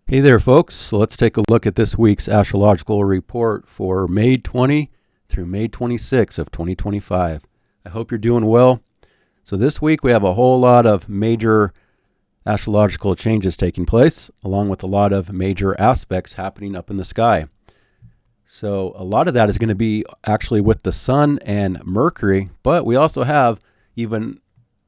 Hey there, folks. So let's take a look at this week's astrological report for May 20 through May 26 of 2025. I hope you're doing well. So this week we have a whole lot of major astrological changes taking place, along with a lot of major aspects happening up in the sky. So a lot of that is going to be actually with the Sun and Mercury, but we also have even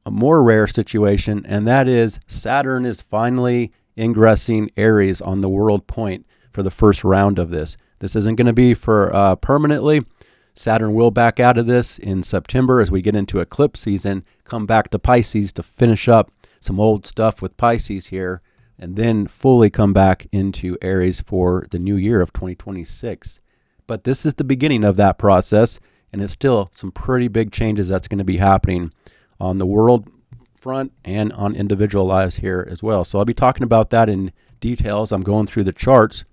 a more rare situation, and that is Saturn is finally ingressing Aries on the world point for the first round of this. This isn't going to be for permanently. Saturn will back out of this in September as we get into eclipse season, come back to Pisces to finish up some old stuff with Pisces here, and then fully come back into Aries for the new year of 2026. But this is the beginning of that process, and it's still some pretty big changes that's going to be happening on the world front and on individual lives here as well. So I'll be talking about that in details. I'm going through the charts,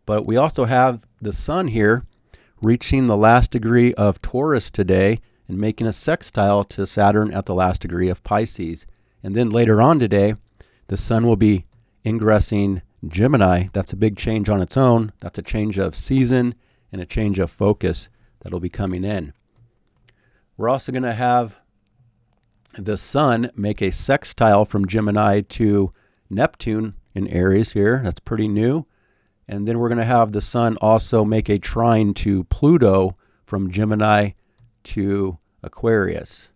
but we also have the Sun here reaching the last degree of Taurus today and making a sextile to Saturn at the last degree of Pisces. And then later on today, the Sun will be ingressing Gemini. That's a big change on its own. That's a change of season and a change of focus that'll be coming in. We're also going to have the Sun make a sextile from Gemini to Neptune in Aries here. That's pretty new. And then we're going to have the Sun also make a trine to Pluto from Gemini to Aquarius.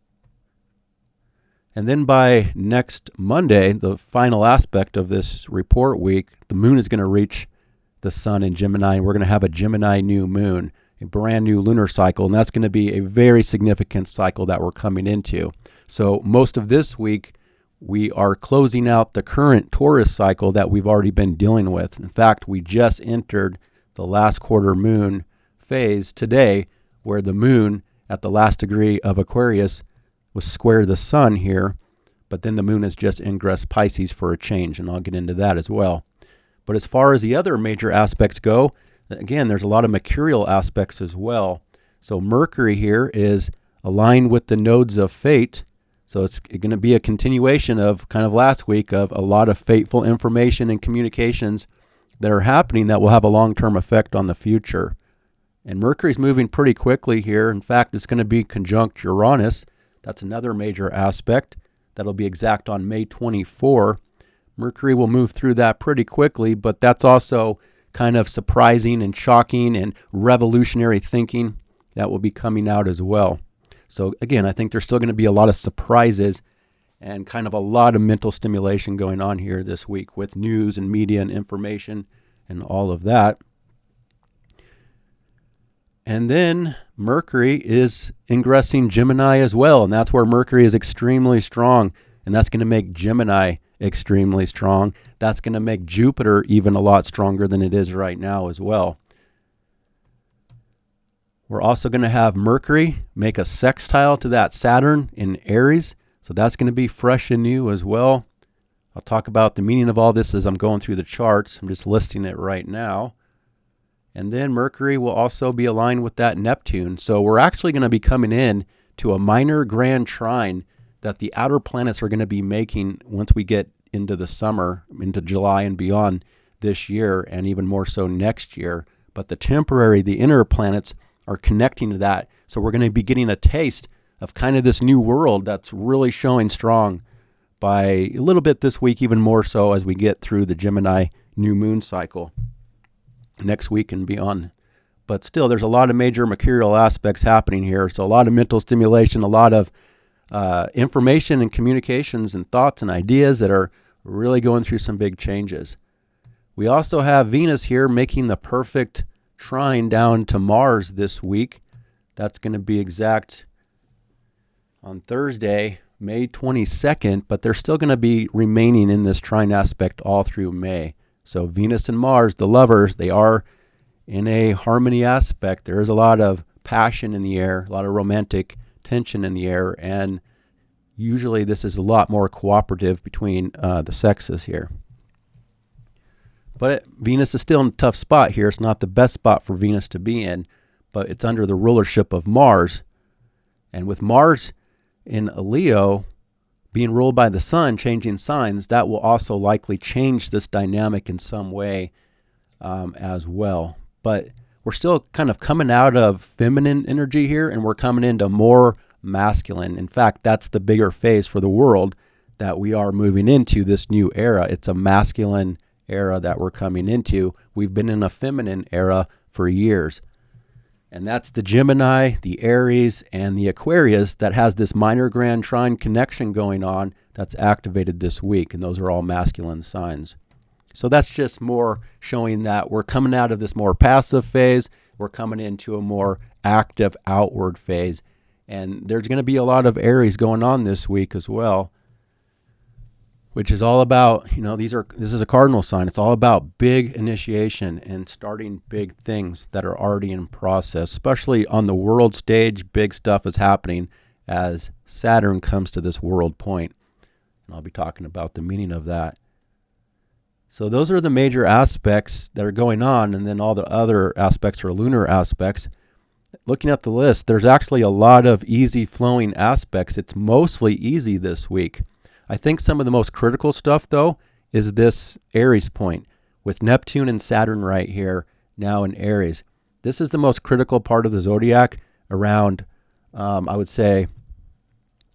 And then by next Monday, the final aspect of this report week, the Moon is going to reach the Sun in Gemini, and we're going to have a Gemini new moon, a brand new lunar cycle, and that's going to be a very significant cycle that we're coming into. So most of this week, we are closing out the current Taurus cycle that we've already been dealing with. In fact, we just entered the last quarter moon phase today, where the moon at the last degree of Aquarius was square the Sun here, but then the moon has just ingressed Pisces for a change, and I'll get into that as well. But as far as the other major aspects go, again, there's a lot of mercurial aspects as well. So Mercury here is aligned with the nodes of fate. So it's going to be a continuation of kind of last week of a lot of fateful information and communications that are happening that will have a long-term effect on the future. And Mercury's moving pretty quickly here. In fact, it's going to be conjunct Uranus. That's another major aspect. That'll be exact on May 24. Mercury will move through that pretty quickly, but that's also kind of surprising and shocking and revolutionary thinking that will be coming out as well. So again, I think there's still going to be a lot of surprises and kind of a lot of mental stimulation going on here this week with news and media and information and all of that. And then Mercury is ingressing Gemini as well, and that's where Mercury is extremely strong, and that's going to make Gemini extremely strong. That's going to make Jupiter even a lot stronger than it is right now as well. We're also going to have Mercury make a sextile to that Saturn in Aries. So that's going to be fresh and new as well. I'll talk about the meaning of all this as I'm going through the charts. I'm just listing it right now. And then Mercury will also be aligned with that Neptune. So we're actually going to be coming in to a minor grand trine that the outer planets are going to be making once we get into the summer, into July and beyond this year, and even more so next year. But the inner planets are connecting to that. So we're going to be getting a taste of kind of this new world that's really showing strong by a little bit this week, even more so as we get through the Gemini new moon cycle next week and beyond. But still, there's a lot of major mercurial aspects happening here. So a lot of mental stimulation, a lot of information and communications and thoughts and ideas that are really going through some big changes. We also have Venus here making the perfect trine down to Mars this week. That's going to be exact on Thursday, May 22nd, but they're still going to be remaining in this trine aspect all through May. So Venus and Mars, the lovers, they are in a harmony aspect. There is a lot of passion in the air, a lot of romantic tension in the air, and usually this is a lot more cooperative between the sexes here. But Venus is still in a tough spot here. It's not the best spot for Venus to be in, but it's under the rulership of Mars. And with Mars in Leo, being ruled by the sun, changing signs, that will also likely change this dynamic in some way as well. But we're still kind of coming out of feminine energy here, and we're coming into more masculine. In fact, that's the bigger phase for the world that we are moving into, this new era. It's a masculine era that we're coming into. We've been in a feminine era for years. And that's the Gemini, the Aries, and the Aquarius that has this minor grand trine connection going on that's activated this week. And those are all masculine signs. So that's just more showing that we're coming out of this more passive phase. We're coming into a more active outward phase. And there's going to be a lot of Aries going on this week as well, which is all about, this is a cardinal sign. It's all about big initiation and starting big things that are already in process, especially on the world stage. Big stuff is happening as Saturn comes to this world point. And I'll be talking about the meaning of that. So those are the major aspects that are going on, and then all the other aspects are lunar aspects. Looking at the list, there's actually a lot of easy flowing aspects. It's mostly easy this week. I think some of the most critical stuff, though, is this Aries point with Neptune and Saturn right here now in Aries. This is the most critical part of the zodiac around, I would say,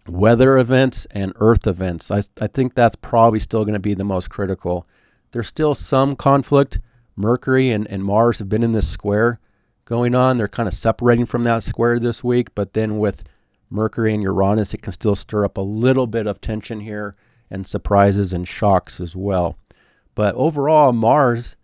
weather events and earth events. I think that's probably still going to be the most critical. There's still some conflict. Mercury and Mars have been in this square going on. They're kind of separating from that square this week, but then with Mercury and Uranus, it can still stir up a little bit of tension here and surprises and shocks as well. But overall, Mars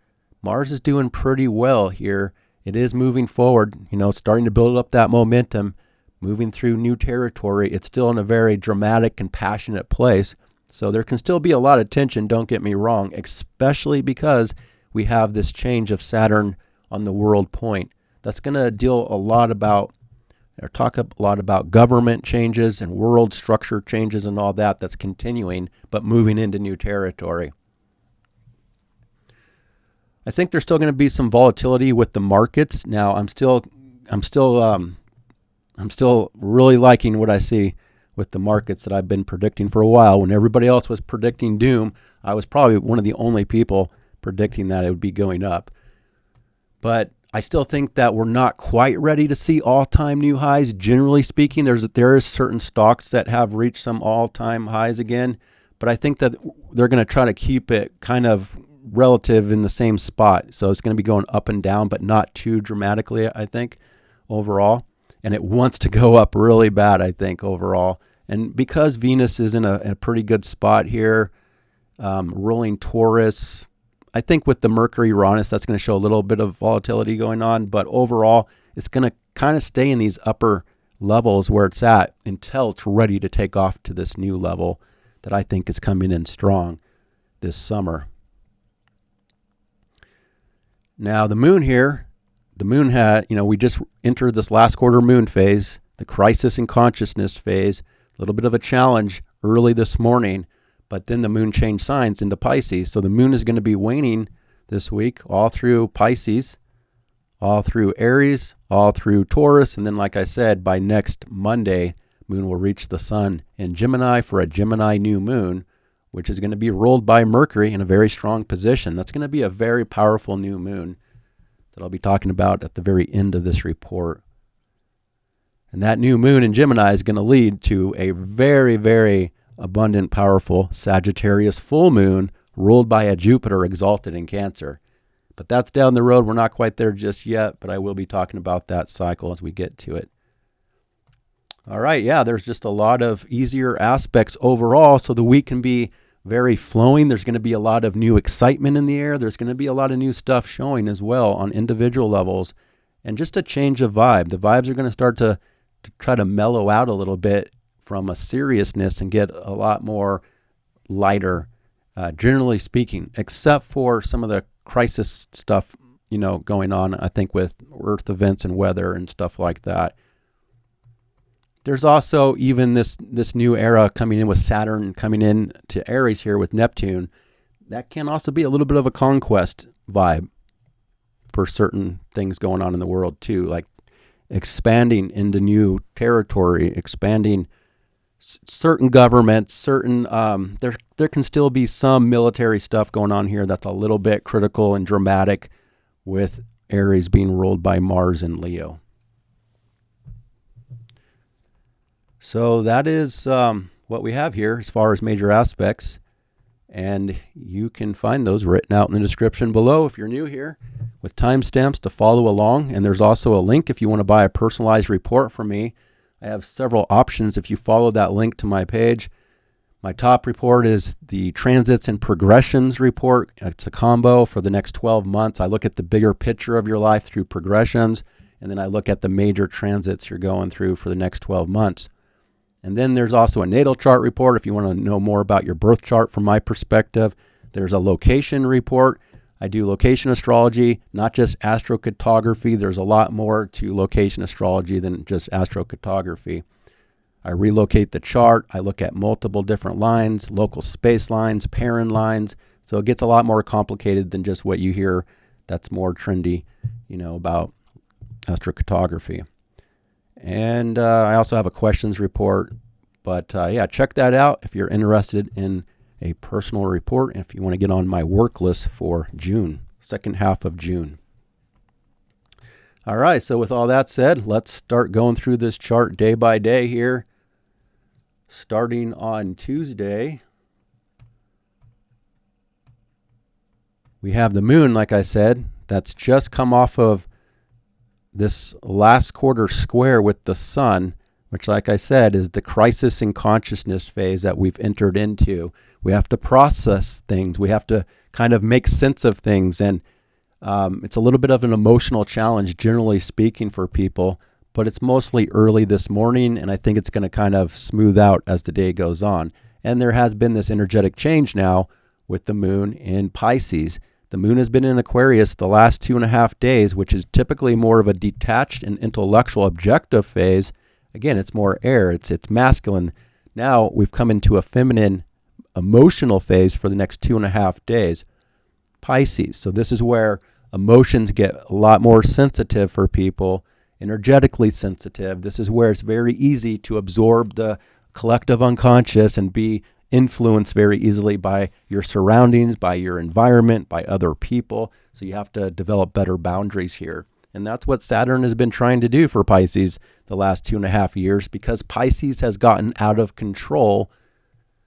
is doing pretty well here. It is moving forward, starting to build up that momentum, moving through new territory. It's still in a very dramatic and passionate place. So there can still be a lot of tension, don't get me wrong, especially because we have this change of Saturn on the world point. That's going to talk a lot about government changes and world structure changes and all that. That's continuing, but moving into new territory. I think there's still going to be some volatility with the markets. Now, I'm still really liking what I see with the markets that I've been predicting for a while. When everybody else was predicting doom, I was probably one of the only people predicting that it would be going up. But I still think that we're not quite ready to see all-time new highs. Generally speaking, there is certain stocks that have reached some all-time highs again, but I think that they're going to try to keep it kind of relative in the same spot. So it's going to be going up and down, but not too dramatically, I think, overall. And it wants to go up really bad, I think, overall. And because Venus is in a pretty good spot here, ruling Taurus, I think with the Mercury Uranus, that's going to show a little bit of volatility going on. But overall, it's going to kind of stay in these upper levels where it's at until it's ready to take off to this new level that I think is coming in strong this summer. Now, the moon here, we just entered this last quarter moon phase, the crisis in consciousness phase, a little bit of a challenge early this morning, but then the moon changed signs into Pisces. So the moon is going to be waning this week, all through Pisces, all through Aries, all through Taurus. And then, like I said, by next Monday, moon will reach the sun in Gemini for a Gemini new moon, which is going to be ruled by Mercury in a very strong position. That's going to be a very powerful new moon that I'll be talking about at the very end of this report. And that new moon in Gemini is going to lead to a very, very abundant, powerful Sagittarius full moon ruled by a Jupiter exalted in Cancer. But that's down the road. We're not quite there just yet, but I will be talking about that cycle as we get to it. All right, there's just a lot of easier aspects overall, so the week can be very flowing. There's going to be a lot of new excitement in the air. There's going to be a lot of new stuff showing as well on individual levels, and just a change of vibe. The vibes are going to start to try to mellow out a little bit from a seriousness and get a lot more lighter, generally speaking, except for some of the crisis stuff, going on, I think, with earth events and weather and stuff like that. There's also even this new era coming in with Saturn coming in to Aries here with Neptune. That can also be a little bit of a conquest vibe for certain things going on in the world too, like expanding into new territory, expanding certain governments, certain there can still be some military stuff going on here that's a little bit critical and dramatic, with Aries being ruled by Mars and Leo. So that is what we have here as far as major aspects, and you can find those written out in the description below if you're new here, with timestamps to follow along. And there's also a link if you want to buy a personalized report from me. I have several options if you follow that link to my page. My top report is the Transits and Progressions report. It's a combo for the next 12 months. I look at the bigger picture of your life through progressions, and then I look at the major transits you're going through for the next 12 months. And then there's also a natal chart report if you want to know more about your birth chart from my perspective. There's a location report. I do location astrology, not just astrocartography. There's a lot more to location astrology than just astrocartography. I relocate the chart. I look at multiple different lines, local space lines, parent lines. So it gets a lot more complicated than just what you hear that's more trendy, about astrocartography. And I also have a questions report. But check that out if you're interested in a personal report, and if you want to get on my work list for June, second half of June. All right, so with all that said, let's start going through this chart day by day here. Starting on Tuesday, we have the moon, like I said, that's just come off of this last quarter square with the sun, which, like I said, is the crisis in consciousness phase that we've entered into. We have to process things. We have to kind of make sense of things. And it's a little bit of an emotional challenge, generally speaking, for people. But it's mostly early this morning, and I think it's going to kind of smooth out as the day goes on. And there has been this energetic change now with the moon in Pisces. The moon has been in Aquarius the last 2.5 days, which is typically more of a detached and intellectual objective phase. Again, it's more air, it's masculine. Now we've come into a feminine emotional phase for the next 2.5 days. Pisces. So this is where emotions get a lot more sensitive for people, energetically sensitive. This is where it's very easy to absorb the collective unconscious and be influenced very easily by your surroundings, by your environment, by other people. So you have to develop better boundaries here. And that's what Saturn has been trying to do for Pisces the last 2.5 years, because Pisces has gotten out of control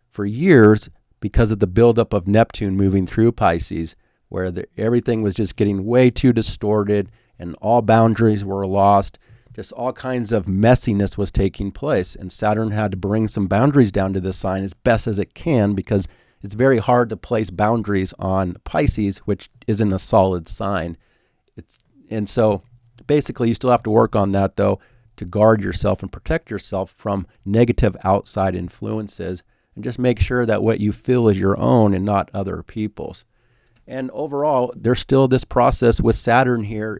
for years because of the buildup of Neptune moving through Pisces, where everything was just getting way too distorted and all boundaries were lost. Just all kinds of messiness was taking place. And Saturn had to bring some boundaries down to this sign as best as it can, because it's very hard to place boundaries on Pisces, which isn't a solid sign. And so basically you still have to work on that, though, to guard yourself and protect yourself from negative outside influences, and just make sure that what you feel is your own and not other people's. And overall, there's still this process with Saturn here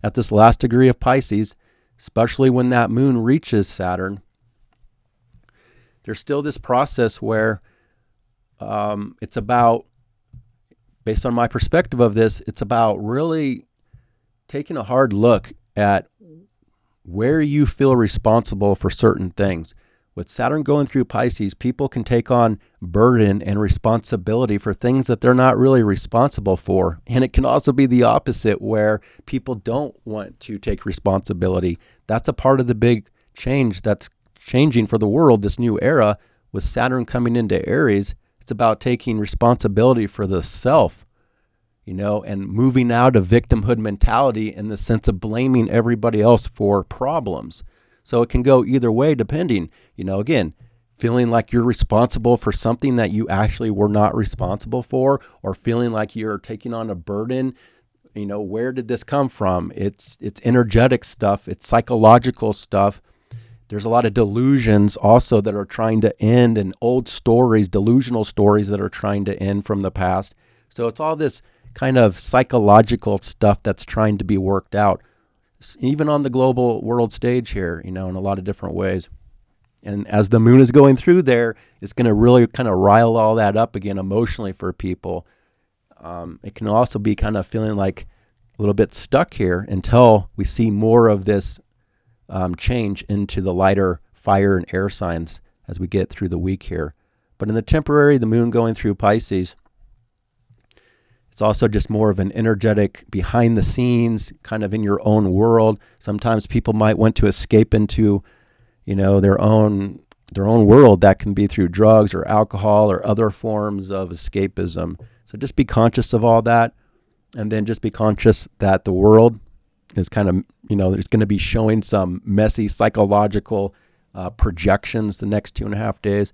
at this last degree of Pisces, especially when that moon reaches Saturn. There's still this process where it's about, based on my perspective of this, it's about really taking a hard look at where you feel responsible for certain things. With Saturn going through Pisces, people can take on burden and responsibility for things that they're not really responsible for. And it can also be the opposite, where people don't want to take responsibility. That's a part of the big change that's changing for the world, this new era. With Saturn coming into Aries, it's about taking responsibility for the self, and moving out of victimhood mentality in the sense of blaming everybody else for problems. So it can go either way, depending, again, feeling like you're responsible for something that you actually were not responsible for, or feeling like you're taking on a burden. Where did this come from? It's energetic stuff. It's psychological stuff. There's a lot of delusions also that are trying to end, and old stories, delusional stories that are trying to end from the past. So it's all this kind of psychological stuff that's trying to be worked out, even on the global world stage here, in a lot of different ways. And as the moon is going through there, it's going to really kind of rile all that up again emotionally for people. It can also be kind of feeling like a little bit stuck here until we see more of this change into the lighter fire and air signs as we get through the week here. But in the temporary, the moon going through Pisces, it's also just more of an energetic behind the scenes, kind of in your own world. Sometimes people might want to escape into, their own world. That can be through drugs or alcohol or other forms of escapism. So just be conscious of all that. And then just be conscious that the world is kind of, there's going to be showing some messy psychological projections the next 2.5 days,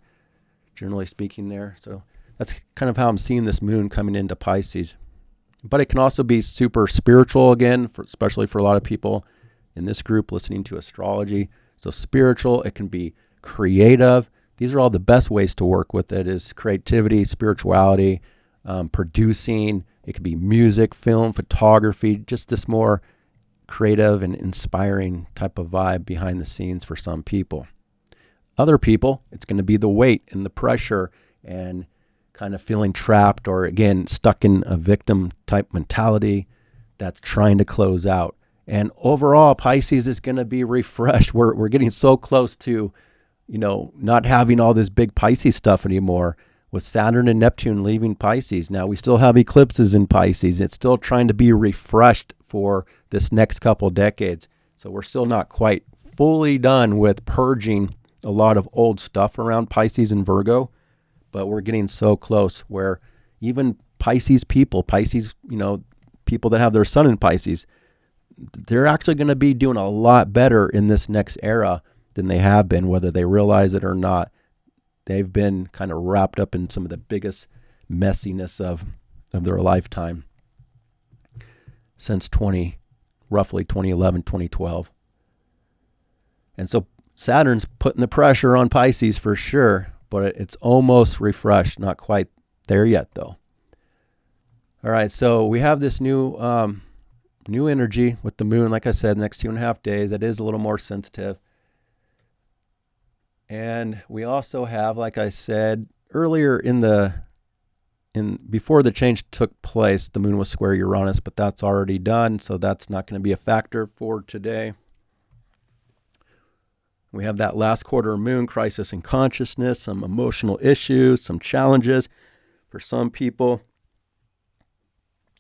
generally speaking there. So that's kind of how I'm seeing this moon coming into Pisces. But it can also be super spiritual again, especially for a lot of people in this group listening to astrology. So spiritual, it can be creative. These are all the best ways to work with it, is creativity, spirituality, producing. It could be music, film, photography, just this more creative and inspiring type of vibe behind the scenes for some people. Other people, it's going to be the weight and the pressure and kind of feeling trapped or, again, stuck in a victim type mentality that's trying to close out. And overall, Pisces is going to be refreshed. We're getting so close to, not having all this big Pisces stuff anymore, with Saturn and Neptune leaving Pisces. Now, we still have eclipses in Pisces. It's still trying to be refreshed for this next couple decades. So we're still not quite fully done with purging a lot of old stuff around Pisces and Virgo. But we're getting so close where even Pisces people that have their sun in Pisces, they're actually going to be doing a lot better in this next era than they have been, whether they realize it or not. They've been kind of wrapped up in some of the biggest messiness of their lifetime since roughly 2011, 2012. And so Saturn's putting the pressure on Pisces for sure. But it's almost refreshed, not quite there yet, though. All right, so we have this new energy with the moon, like I said, next 2.5 days. It is a little more sensitive. And we also have, like I said, earlier before the change took place, the moon was square Uranus, but that's already done, so that's not going to be a factor for today. We have that last quarter moon crisis in consciousness, some emotional issues, some challenges for some people.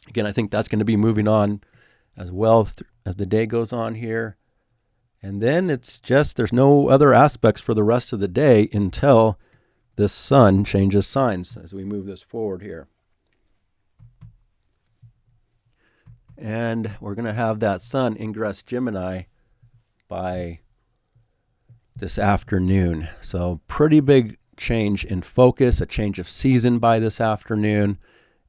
Again, I think that's going to be moving on as well as the day goes on here. And then it's just, there's no other aspects for the rest of the day until this sun changes signs as we move this forward here. And we're going to have that sun ingress Gemini by this afternoon. So pretty big change in focus, a change of season by this afternoon.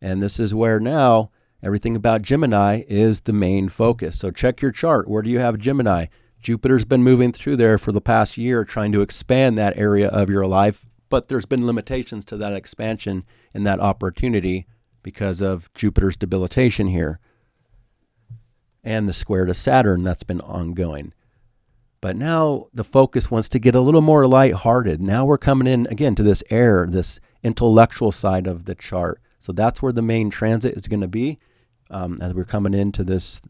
And this is where now everything about Gemini is the main focus. So check your chart. Where do you have Gemini? Jupiter's been moving through there for the past year, trying to expand that area of your life. But there's been limitations to that expansion and that opportunity because of Jupiter's debilitation here and the square to Saturn that's been ongoing. But now the focus wants to get a little more lighthearted. Now we're coming in again to this air, this intellectual side of the chart. So that's where the main transit is going to be as we're coming into this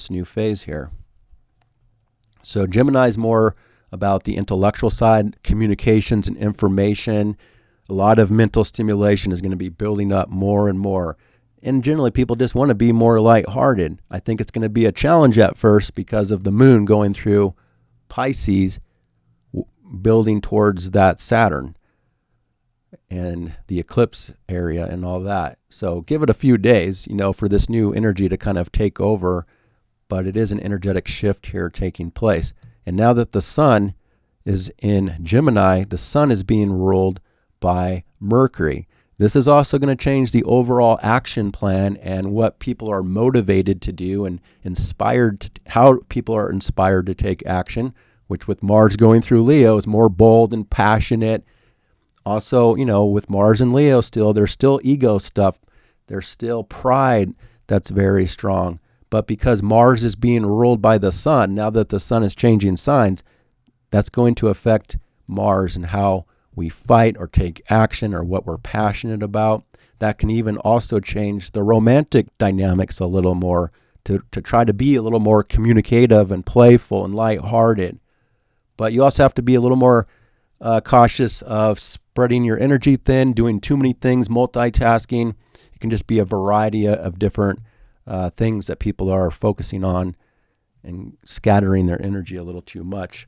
new phase here. So Gemini is more about the intellectual side, communications and information. A lot of mental stimulation is going to be building up more and more. And generally, people just want to be more lighthearted. I think it's going to be a challenge at first because of the moon going through Pisces, building towards that Saturn and the eclipse area and all that. So give it a few days, for this new energy to kind of take over. But it is an energetic shift here taking place. And now that the sun is in Gemini, the sun is being ruled by Mercury. This is also going to change the overall action plan and what people are motivated to do and how people are inspired to take action, which with Mars going through Leo is more bold and passionate. Also, with Mars and Leo there's still ego stuff. There's still pride that's very strong. But because Mars is being ruled by the sun, now that the sun is changing signs, that's going to affect Mars and how we fight or take action or what we're passionate about. That can even also change the romantic dynamics a little more to try to be a little more communicative and playful and lighthearted. But you also have to be a little more cautious of spreading your energy thin, doing too many things, multitasking. It can just be a variety of different things that people are focusing on and scattering their energy a little too much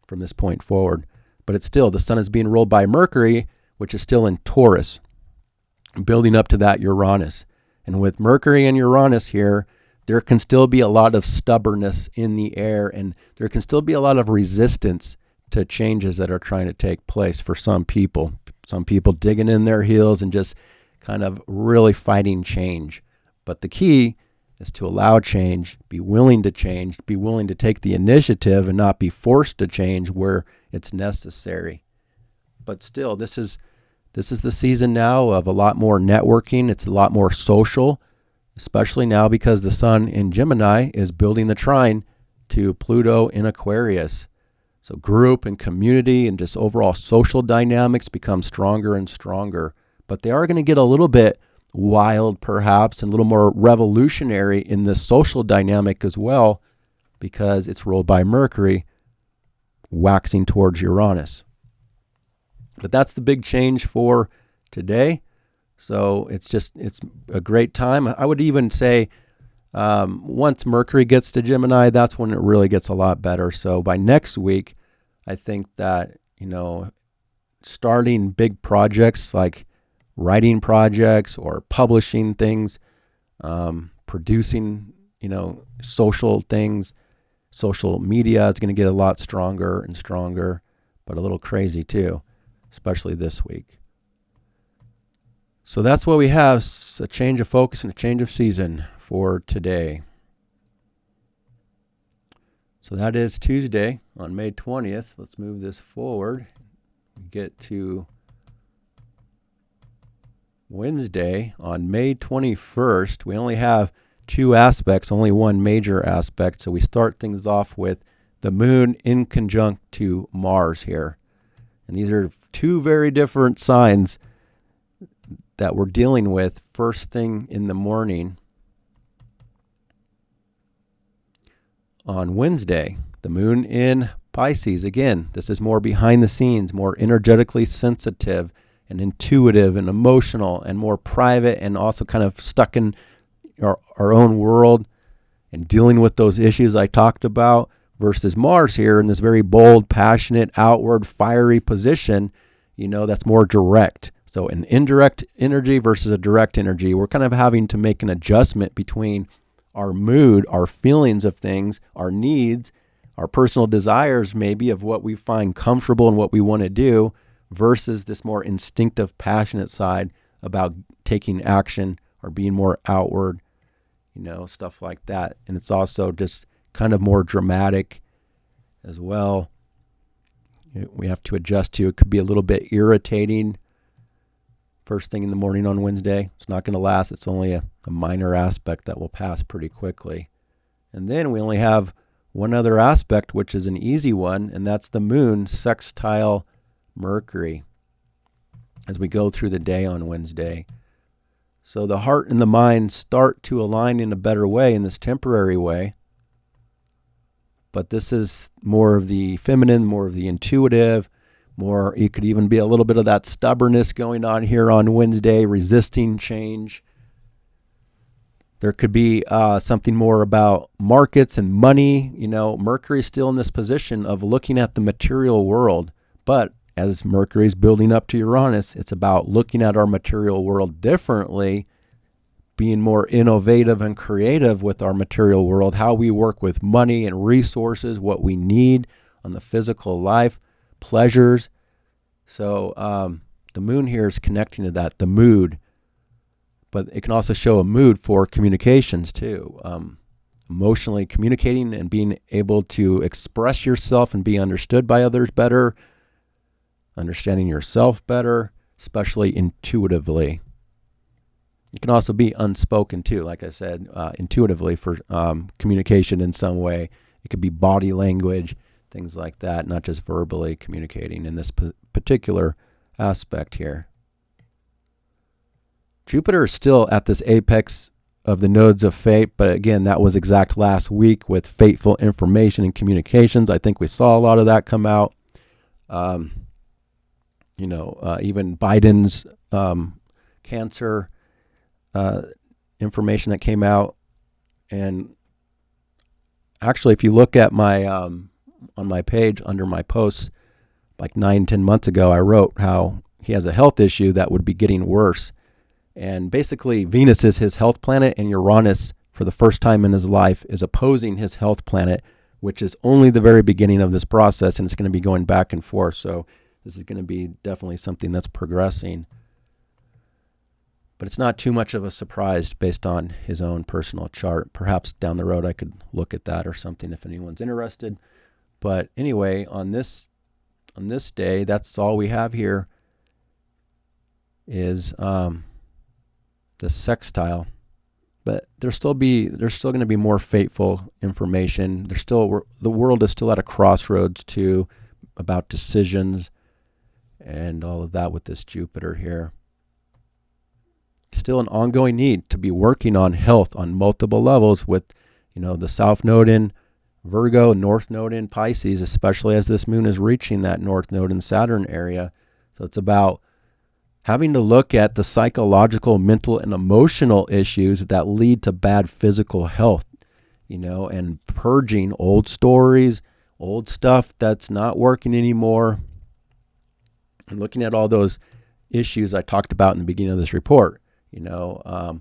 from this point forward. But it's still, the sun is being ruled by Mercury, which is still in Taurus, building up to that Uranus. And with Mercury and Uranus here, there can still be a lot of stubbornness in the air, and there can still be a lot of resistance to changes that are trying to take place for some people. Some people digging in their heels and just kind of really fighting change. But the key is to allow change, be willing to change, be willing to take the initiative and not be forced to change where it's necessary. But still, this is the season now of a lot more networking. It's a lot more social, especially now because the sun in Gemini is building the trine to Pluto in Aquarius. So group and community and just overall social dynamics become stronger and stronger. But they are going to get a little bit wild, perhaps, and a little more revolutionary in the social dynamic as well, because it's ruled by Mercury, waxing towards Uranus. But that's the big change for today. So it's a great time. I would even say once Mercury gets to Gemini, that's when it really gets a lot better. So by next week, I think that, starting big projects like writing projects or publishing things, producing, social things, social media is going to get a lot stronger and stronger, but a little crazy too, especially this week. So that's what we have, a change of focus and a change of season for today. So that is Tuesday on May 20th. Let's move this forward. Get to Wednesday on May 21st. We only have two aspects, only one major aspect. So we start things off with the moon in conjunct to Mars here. And these are two very different signs that we're dealing with first thing in the morning. On Wednesday, the moon in Pisces. Again, this is more behind the scenes, more energetically sensitive and intuitive and emotional and more private, and also kind of stuck in our own world and dealing with those issues I talked about, versus Mars here in this very bold, passionate, outward, fiery position, that's more direct. So an indirect energy versus a direct energy. We're kind of having to make an adjustment between our mood, our feelings of things, our needs, our personal desires maybe of what we find comfortable and what we want to do, versus this more instinctive, passionate side about taking action or being more outward, stuff like that. And it's also just kind of more dramatic as well. We have to adjust to. It could be a little bit irritating first thing in the morning on Wednesday. It's not going to last. It's only a minor aspect that will pass pretty quickly. And then we only have one other aspect, which is an easy one, and that's the moon sextile Mercury as we go through the day on Wednesday. So the heart and the mind start to align in a better way, in this temporary way. But this is more of the feminine, more of the intuitive, more, it could even be a little bit of that stubbornness going on here on Wednesday, resisting change. There could be something more about markets and money. Mercury is still in this position of looking at the material world. But as Mercury is building up to Uranus, it's about looking at our material world differently, being more innovative and creative with our material world, how we work with money and resources, what we need on the physical life, pleasures. So the moon here is connecting to that, the mood. But it can also show a mood for communications too. Emotionally communicating and being able to express yourself and be understood by others better, understanding yourself better, especially intuitively. It can also be unspoken too, like I said, intuitively for communication in some way. It could be body language, things like that, not just verbally communicating in this particular aspect here. Jupiter is still at this apex of the nodes of fate, but again, that was exact last week with fateful information and communications. I think we saw a lot of that come out. even Biden's cancer information that came out. And actually, if you look at my on my page under my posts, like 9-10 months ago, I wrote how he has a health issue that would be getting worse. And basically, Venus is his health planet, and Uranus, for the first time in his life, is opposing his health planet, which is only the very beginning of this process, and it's going to be going back and forth. So this is going to be definitely something that's progressing. But it's not too much of a surprise based on his own personal chart. Perhaps down the road I could look at that or something if anyone's interested. But anyway, on this day, that's all we have here is the sextile. But there's still going to be more fateful information. The world is still at a crossroads too, about decisions and all of that with this Jupiter here. Still an ongoing need to be working on health on multiple levels with, the South Node in Virgo, North Node in Pisces, especially as this moon is reaching that North Node in Saturn area. So it's about having to look at the psychological, mental, and emotional issues that lead to bad physical health, and purging old stories, old stuff that's not working anymore, and looking at all those issues I talked about in the beginning of this report. The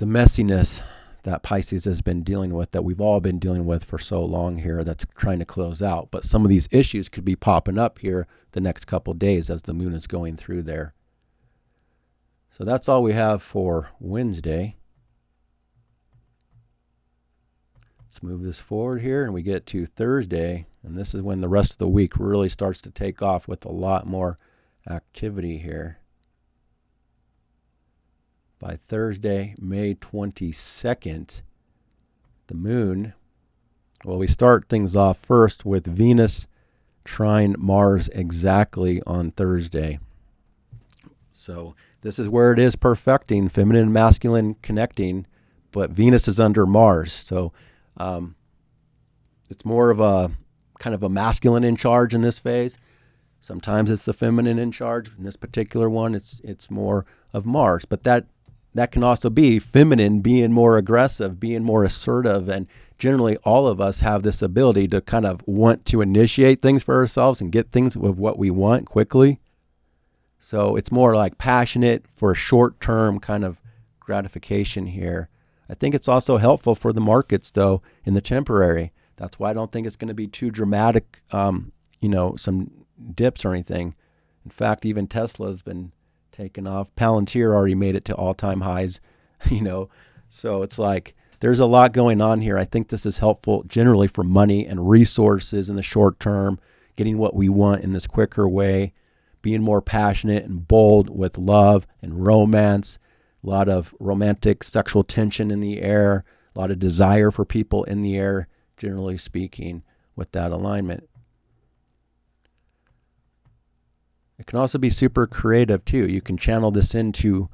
messiness that Pisces has been dealing with, that we've all been dealing with for so long here, that's trying to close out. But some of these issues could be popping up here the next couple of days as the moon is going through there. So that's all we have for Wednesday. Let's move this forward here, and we get to Thursday, and this is when the rest of the week really starts to take off with a lot more activity here. By Thursday, May 22nd, the moon, we start things off first with Venus trine Mars exactly on Thursday. So this is where it is perfecting, feminine and masculine connecting, but Venus is under Mars. So it's more of a kind of a masculine in charge in this phase. Sometimes it's the feminine in charge. In this particular one, it's more of Mars, but that can also be feminine being more aggressive, being more assertive. And generally, all of us have this ability to kind of want to initiate things for ourselves and get things with what we want quickly. So it's more like passionate for a short-term kind of gratification here. I think it's also helpful for the markets, though, in the temporary. That's why I don't think it's going to be too dramatic, some dips or anything. In fact, even Tesla's been taken off. Palantir already made it to all-time highs, So it's like there's a lot going on here. I think this is helpful generally for money and resources in the short term, getting what we want in this quicker way, being more passionate and bold with love and romance, a lot of romantic sexual tension in the air, a lot of desire for people in the air, generally speaking, with that alignment. It can also be super creative too. You can channel this into,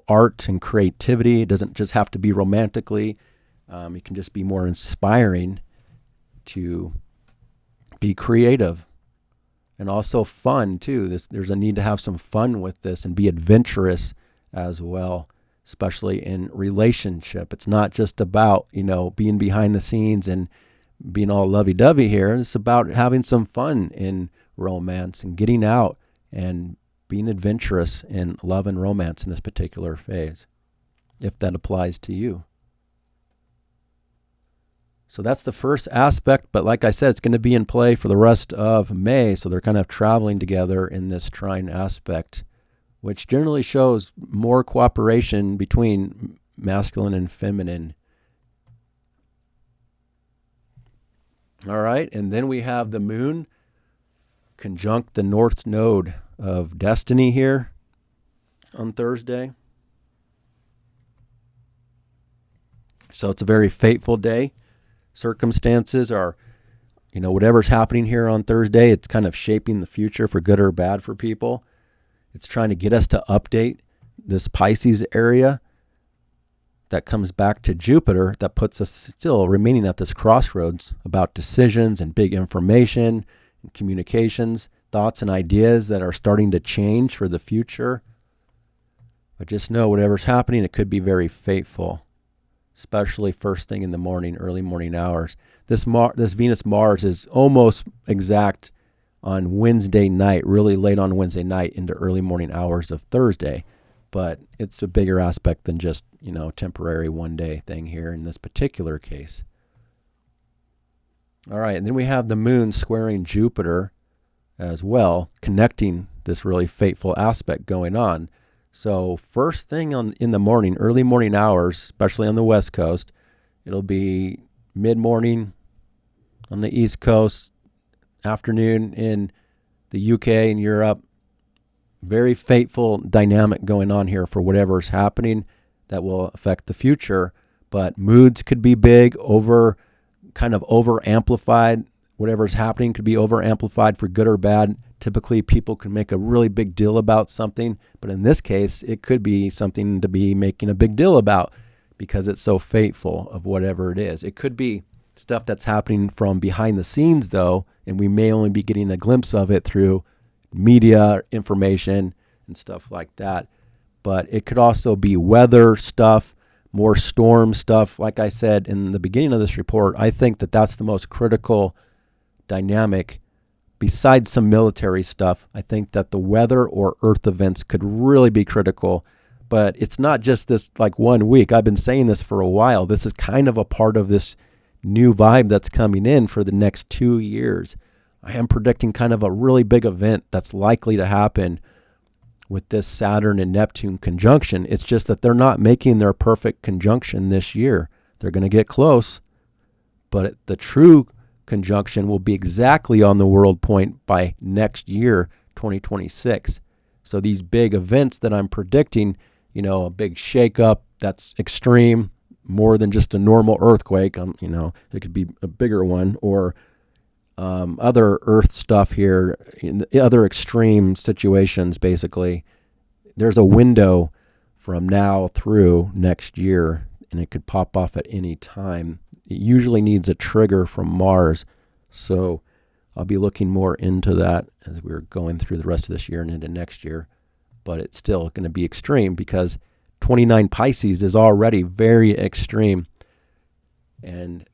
art and creativity. It doesn't just have to be romantically. It can just be more inspiring to be creative and also fun too. There's a need to have some fun with this and be adventurous as well, especially in relationship. It's not just about, being behind the scenes and being all lovey-dovey here. It's about having some fun in romance and getting out and being adventurous in love and romance in this particular phase, if that applies to you. So that's the first aspect, but like I said, it's going to be in play for the rest of May, so they're kind of traveling together in this trine aspect, which generally shows more cooperation between masculine and feminine. All right, and then we have the moon conjunct the North Node of Destiny here on Thursday. So it's a very fateful day. Circumstances are, whatever's happening here on Thursday, it's kind of shaping the future for good or bad for people. It's trying to get us to update this Pisces area that comes back to Jupiter, that puts us still remaining at this crossroads about decisions and big information and communications. thoughts and ideas that are starting to change for the future. But just know whatever's happening, it could be very fateful, especially first thing in the morning, early morning hours. This Venus-Mars is almost exact on Wednesday night, really late on Wednesday night into early morning hours of Thursday. But it's a bigger aspect than just, temporary one-day thing here in this particular case. All right, and then we have the moon squaring Jupiter as well, connecting this really fateful aspect going on. So first thing in the morning, early morning hours, especially on the West Coast, it'll be mid-morning on the East Coast, afternoon in the UK and Europe. Very fateful dynamic going on here for whatever's happening that will affect the future. But moods could be big, over amplified. Whatever's happening could be over amplified for good or bad. Typically, people can make a really big deal about something, but in this case, it could be something to be making a big deal about because it's so fateful of whatever it is. It could be stuff that's happening from behind the scenes, though, and we may only be getting a glimpse of it through media information and stuff like that. But it could also be weather stuff, more storm stuff. Like I said in the beginning of this report, I think that that's the most critical dynamic. Besides some military stuff, I think that the weather or earth events could really be critical. But it's not just this like 1 week. I've been saying this for a while. This is kind of a part of this new vibe that's coming in for the next 2 years. I am predicting kind of a really big event that's likely to happen with this Saturn and Neptune conjunction. It's just that they're not making their perfect conjunction this year. They're going to get close, but the true conjunction will be exactly on the world point by next year, 2026. So these big events that I'm predicting, a big shakeup that's extreme, more than just a normal earthquake, it could be a bigger one, or other earth stuff here, in the other extreme situations, basically. There's a window from now through next year, and it could pop off at any time. It usually needs a trigger from Mars, so I'll be looking more into that as we're going through the rest of this year and into next year. But it's still going to be extreme because 29 Pisces is already very extreme, and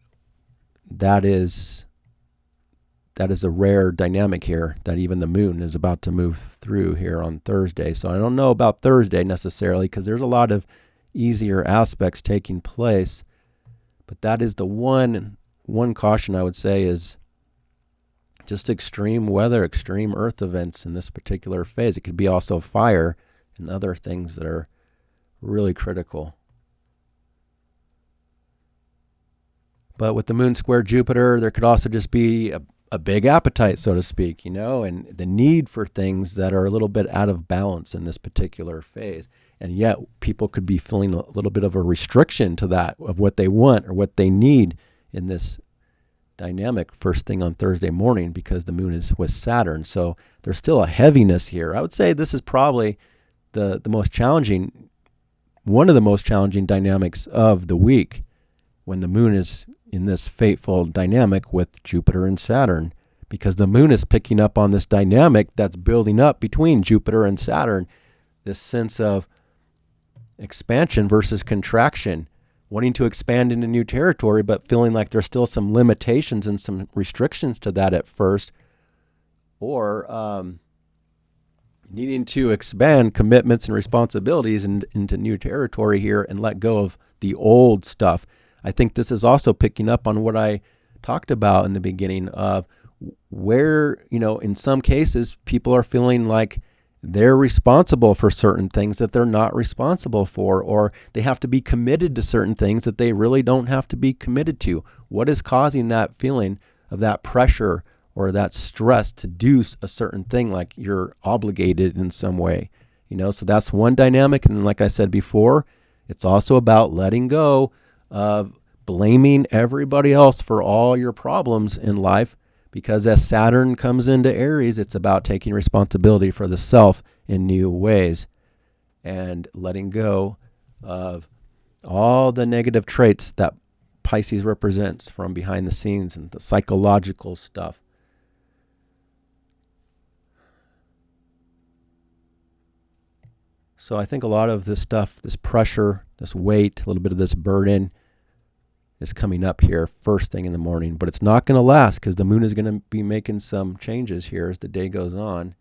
that is a rare dynamic here that even the moon is about to move through here on Thursday. So I don't know about Thursday necessarily because there's a lot of easier aspects taking place. But that is the one caution I would say is just extreme weather, extreme earth events in this particular phase. It could be also fire and other things that are really critical. But with the moon square Jupiter, there could also just be a big appetite, so to speak, and the need for things that are a little bit out of balance in this particular phase. And yet people could be feeling a little bit of a restriction to that, of what they want or what they need in this dynamic first thing on Thursday morning because the moon is with Saturn. So there's still a heaviness here. I would say this is probably the most challenging, one of the most challenging dynamics of the week when the moon is in this fateful dynamic with Jupiter and Saturn, because the moon is picking up on this dynamic that's building up between Jupiter and Saturn, this sense of expansion versus contraction, wanting to expand into new territory, but feeling like there's still some limitations and some restrictions to that at first, or needing to expand commitments and responsibilities into new territory here and let go of the old stuff. I think this is also picking up on what I talked about in the beginning of where, in some cases, people are feeling like they're responsible for certain things that they're not responsible for, or they have to be committed to certain things that they really don't have to be committed to. What is causing that feeling of that pressure or that stress to do a certain thing, like you're obligated in some way? So that's one dynamic. And like I said before, it's also about letting go of blaming everybody else for all your problems in life, because as Saturn comes into Aries, it's about taking responsibility for the self in new ways and letting go of all the negative traits that Pisces represents from behind the scenes and the psychological stuff. So I think a lot of this stuff, this pressure, this weight, a little bit of this burden is coming up here first thing in the morning. But it's not going to last because the moon is going to be making some changes here as the day goes on.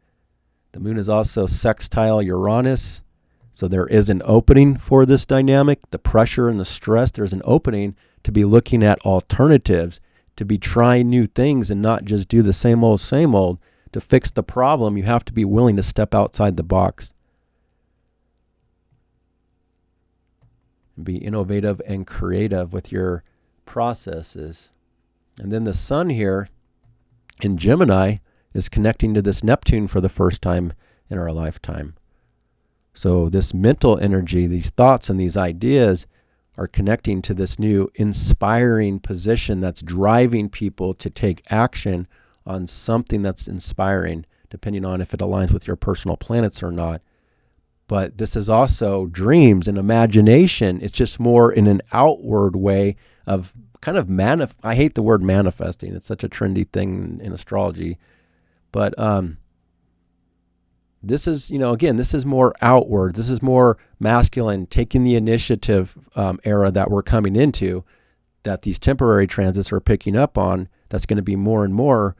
The moon is also sextile Uranus. So there is an opening for this dynamic, the pressure and the stress. There's an opening to be looking at alternatives, to be trying new things and not just do the same old, same old. To fix the problem, you have to be willing to step outside the box and be innovative and creative with your processes. And then the sun here in Gemini is connecting to this Neptune for the first time in our lifetime. So this mental energy, these thoughts and these ideas are connecting to this new inspiring position that's driving people to take action on something that's inspiring, depending on if it aligns with your personal planets or not. But this is also dreams and imagination. It's just more in an outward way of kind of I hate the word manifesting. It's such a trendy thing in astrology. But this is, again, this is more outward. This is more masculine, taking the initiative era that we're coming into, that these temporary transits are picking up on. That's going to be more and more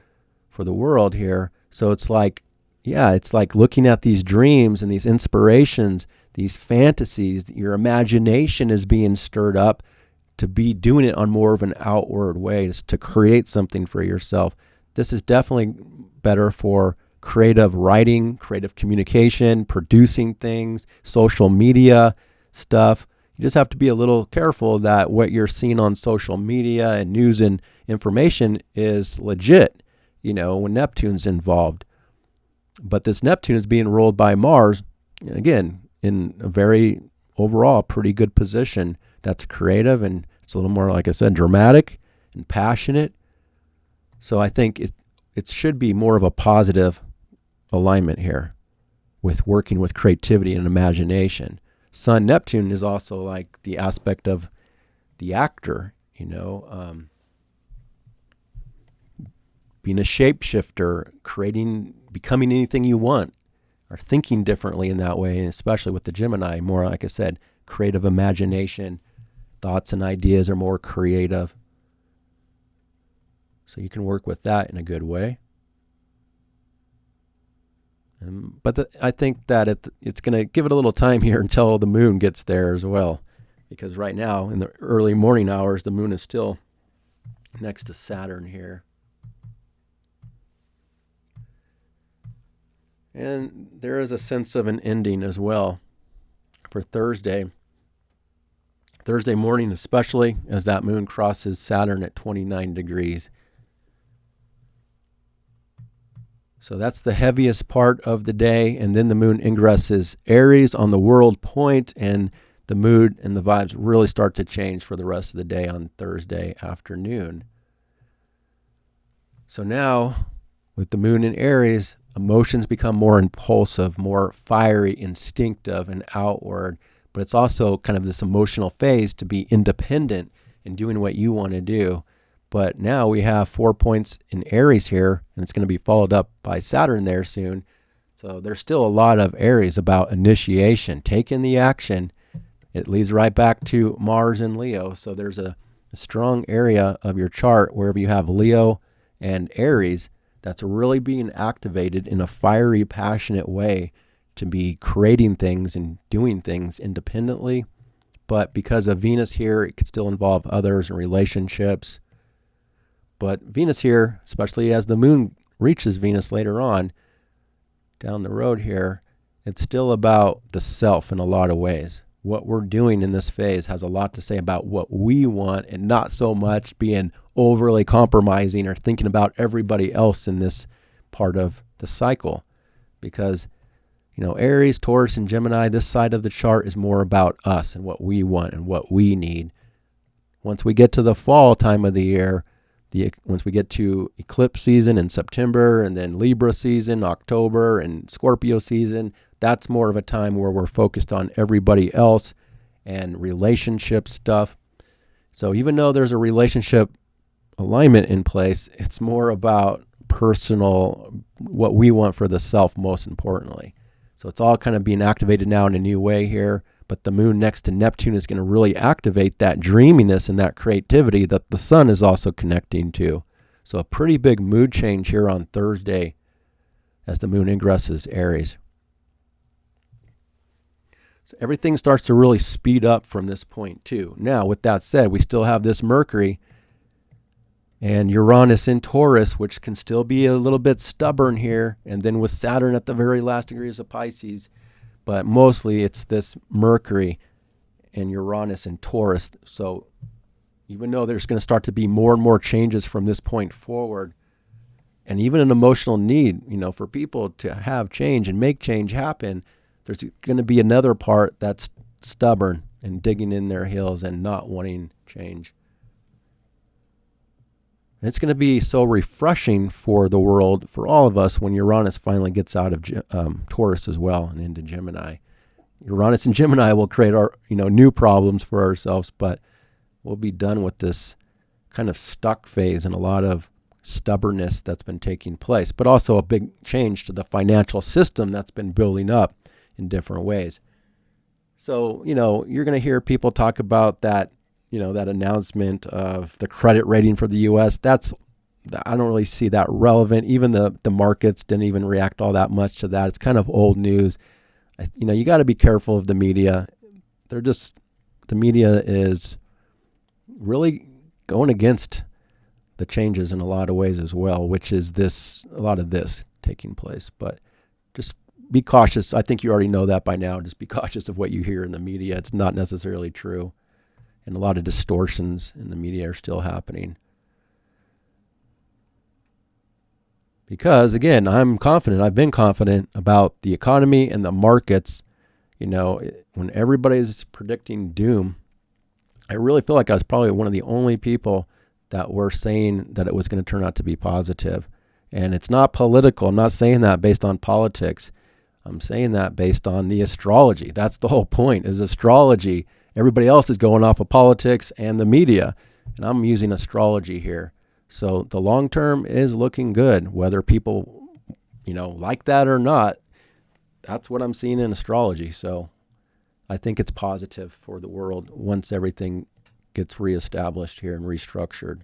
for the world here. So it's like, it's like looking at these dreams and these inspirations, these fantasies. Your imagination is being stirred up to be doing it on more of an outward way, to create something for yourself. This is definitely better for creative writing, creative communication, producing things, social media stuff. You just have to be a little careful that what you're seeing on social media and news and information is legit, when Neptune's involved. But this Neptune is being ruled by Mars, again, in a very overall pretty good position. That's creative, and it's a little more, like I said, dramatic and passionate. So I think it should be more of a positive alignment here with working with creativity and imagination. Sun Neptune is also like the aspect of the actor, being a shapeshifter, becoming anything you want, or thinking differently in that way, and especially with the Gemini, more, like I said, creative imagination, thoughts and ideas are more creative. So you can work with that in a good way. But I think that it's going to give it a little time here until the moon gets there as well. Because right now, in the early morning hours, the moon is still next to Saturn here. And there is a sense of an ending as well for Thursday. Thursday morning especially, as that moon crosses Saturn at 29 degrees. So that's the heaviest part of the day. And then the moon ingresses Aries on the world point, and the mood and the vibes really start to change for the rest of the day on Thursday afternoon. So now, with the moon in Aries, emotions become more impulsive, more fiery, instinctive, and outward. But it's also kind of this emotional phase to be independent and doing what you want to do. But now we have 4 points in Aries here, and it's going to be followed up by Saturn there soon. So there's still a lot of Aries about initiation, taking the action. It leads right back to Mars and Leo. So there's a strong area of your chart wherever you have Leo and Aries that's really being activated in a fiery, passionate way to be creating things and doing things independently. But because of Venus here, it could still involve others and relationships. But Venus here, especially as the moon reaches Venus later on down the road here, it's still about the self in a lot of ways. What we're doing in this phase has a lot to say about what we want, and not so much being overly compromising or thinking about everybody else in this part of the cycle. Because, Aries, Taurus, and Gemini, this side of the chart is more about us and what we want and what we need. Once we get to the fall time of the year, once we get to eclipse season in September, and then Libra season, October, and Scorpio season, that's more of a time where we're focused on everybody else and relationship stuff. So even though there's a relationship alignment in place, it's more about personal, what we want for the self most importantly. So it's all kind of being activated now in a new way here. But the moon next to Neptune is going to really activate that dreaminess and that creativity that the sun is also connecting to. So a pretty big mood change here on Thursday as the moon ingresses Aries. So everything starts to really speed up from this point too. Now, with that said, we still have this Mercury and Uranus in Taurus, which can still be a little bit stubborn here. And then with Saturn at the very last degrees of Pisces. But mostly it's this Mercury and Uranus in Taurus. So even though there's going to start to be more and more changes from this point forward, and even an emotional need, for people to have change and make change happen, there's going to be another part that's stubborn and digging in their heels and not wanting change. And it's going to be so refreshing for the world, for all of us, when Uranus finally gets out of Taurus as well and into Gemini. Uranus and Gemini will create our, new problems for ourselves, but we'll be done with this kind of stuck phase and a lot of stubbornness that's been taking place, but also a big change to the financial system that's been building up in different ways. So, you're going to hear people talk about that, that announcement of the credit rating for the U.S. I don't really see that relevant. Even the markets didn't even react all that much to that. It's kind of old news. You got to be careful of the media. The media is really going against the changes in a lot of ways as well, which is a lot of this taking place. But just be cautious. I think you already know that by now. Just be cautious of what you hear in the media. It's not necessarily true. And a lot of distortions in the media are still happening. Because, again, I'm confident. I've been confident about the economy and the markets. When everybody's predicting doom, I really feel like I was probably one of the only people that were saying that it was going to turn out to be positive. And it's not political. I'm not saying that based on politics. I'm saying that based on the astrology. That's the whole point, is astrology. Everybody else is going off of politics and the media, and I'm using astrology here. So the long term is looking good, whether people, like that or not. That's what I'm seeing in astrology. So I think it's positive for the world once everything gets reestablished here and restructured.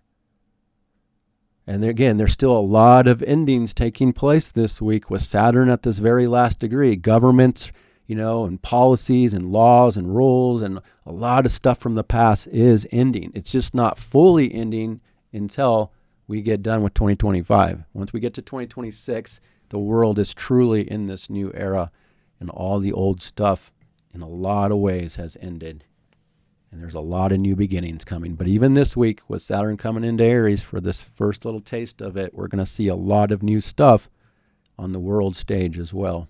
And again, there's still a lot of endings taking place this week with Saturn at this very last degree. Governments, and policies and laws and rules and a lot of stuff from the past is ending. It's just not fully ending until we get done with 2025. Once we get to 2026, the world is truly in this new era, and all the old stuff in a lot of ways has ended. And there's a lot of new beginnings coming. But even this week, with Saturn coming into Aries for this first little taste of it, we're going to see a lot of new stuff on the world stage as well.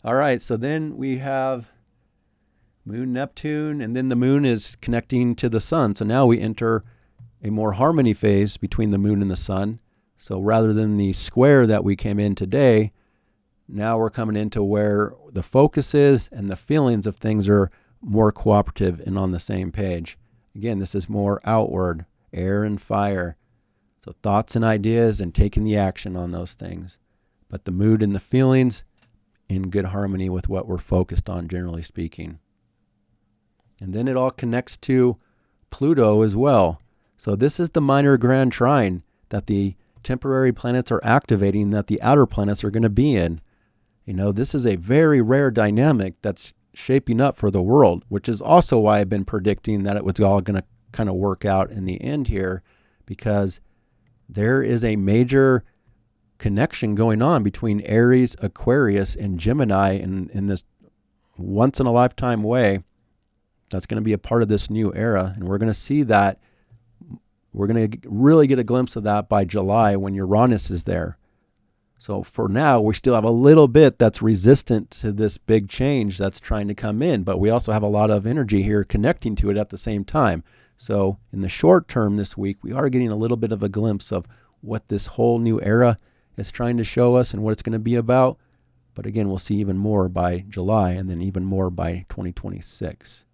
All right, so then we have Moon Neptune, and then the moon is connecting to the sun. So now we enter a more harmony phase between the moon and the sun. So rather than the square that we came in today, now we're coming into where the focus is and the feelings of things are more cooperative and on the same page. Again, this is more outward, air and fire. So thoughts and ideas and taking the action on those things. But the mood and the feelings in good harmony with what we're focused on, generally speaking. And then it all connects to Pluto as well. So this is the minor grand trine that the temporary planets are activating, that the outer planets are going to be in. This is a very rare dynamic that's shaping up for the world, which is also why I've been predicting that it was all going to kind of work out in the end here, because there is a major connection going on between Aries, Aquarius, and Gemini in this once-in-a-lifetime way that's going to be a part of this new era. And we're going to see that. We're going to really get a glimpse of that by July when Uranus is there. So for now, we still have a little bit that's resistant to this big change that's trying to come in, but we also have a lot of energy here connecting to it at the same time. So in the short term this week, we are getting a little bit of a glimpse of what this whole new era is trying to show us and what it's going to be about. But again, we'll see even more by July and then even more by 2026.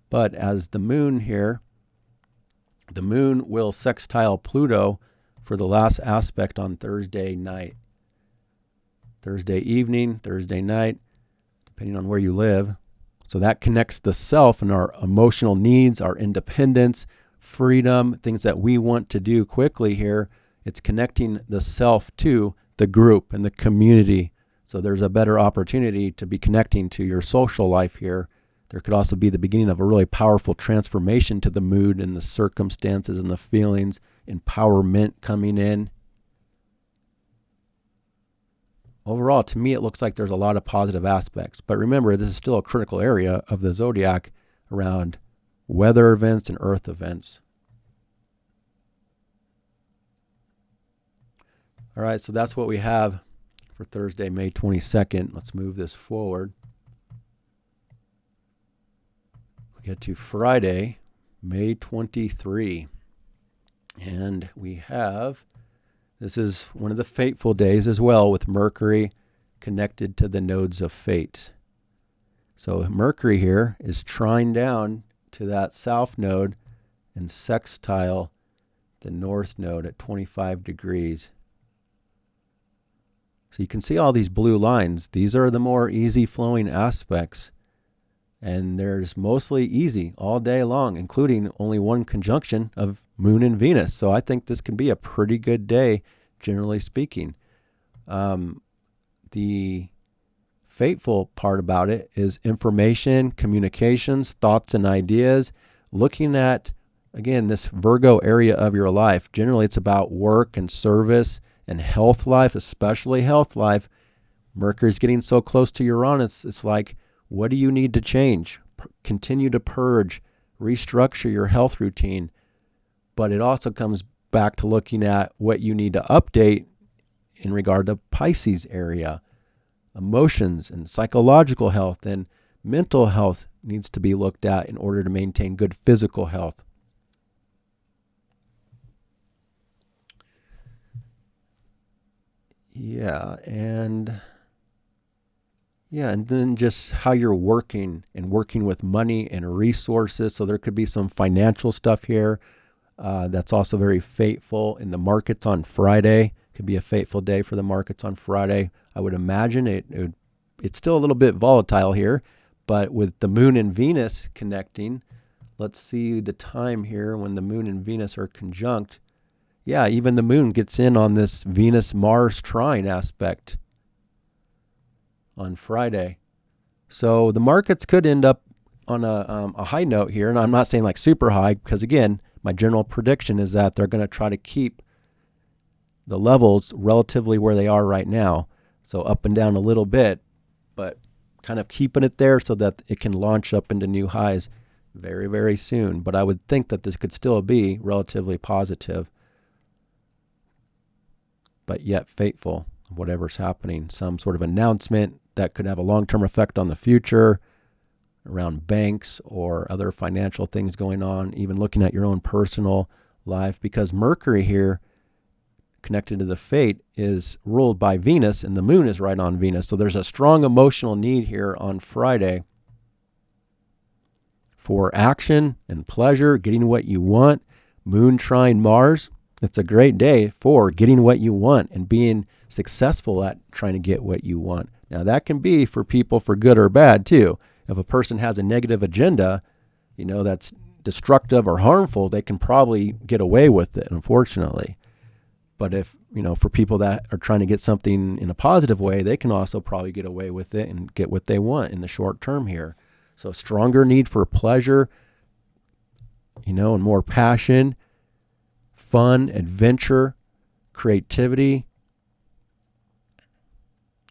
But as the moon here, the moon will sextile Pluto for the last aspect on Thursday night. Thursday evening, Thursday night, depending on where you live. So that connects the self and our emotional needs, our independence, freedom, things that we want to do quickly here. It's connecting the self to the group and the community. So there's a better opportunity to be connecting to your social life here. There could also be the beginning of a really powerful transformation to the mood and the circumstances and the feelings, empowerment coming in. Overall, to me, it looks like there's a lot of positive aspects. But remember, this is still a critical area of the zodiac around weather events and earth events. All right, so that's what we have for Thursday, May 22nd. Let's move this forward. We get to Friday, May 23. And we have, this is one of the fateful days as well, with Mercury connected to the nodes of fate. So Mercury here is trine down to that south node and sextile the north node at 25 degrees. So you can see all these blue lines. These are the more easy flowing aspects. And there's mostly easy all day long, including only one conjunction of Moon and Venus. So I think this can be a pretty good day, generally speaking. The fateful part about it is information, communications, thoughts, and ideas. Looking at, again, this Virgo area of your life. Generally, it's about work and service and health life, especially health life. Mercury's getting so close to Uranus. It's like, what do you need to change? Continue to purge, restructure your health routine. But it also comes back to looking at what you need to update in regard to Pisces area. Emotions and psychological health and mental health needs to be looked at in order to maintain good physical health. And then just how you're working with money and resources. So there could be some financial stuff here. That's also very fateful in the markets on Friday. Could be a fateful day for the markets on Friday. I would imagine it's still a little bit volatile here, but with the Moon and Venus connecting, let's see the time here when the Moon and Venus are conjunct. Yeah, even the Moon gets in on this Venus-Mars trine aspect on Friday. So the markets could end up on a high note here, and I'm not saying like super high, because again, my general prediction is that they're going to try to keep the levels relatively where they are right now. So up and down a little bit, but kind of keeping it there so that it can launch up into new highs very, very soon. But I would think that this could still be relatively positive, but yet fateful, whatever's happening. Some sort of announcement that could have a long-term effect on the future around banks or other financial things going on, even looking at your own personal life, because Mercury here connected to the fate is ruled by Venus, and the Moon is right on Venus. So there's a strong emotional need here on Friday for action and pleasure, getting what you want. Moon trine Mars. It's a great day for getting what you want and being successful at trying to get what you want. Now that can be for people for good or bad too. If a person has a negative agenda, that's destructive or harmful, they can probably get away with it, unfortunately. But if, for people that are trying to get something in a positive way, they can also probably get away with it and get what they want in the short term here. So stronger need for pleasure, and more passion, fun, adventure, creativity.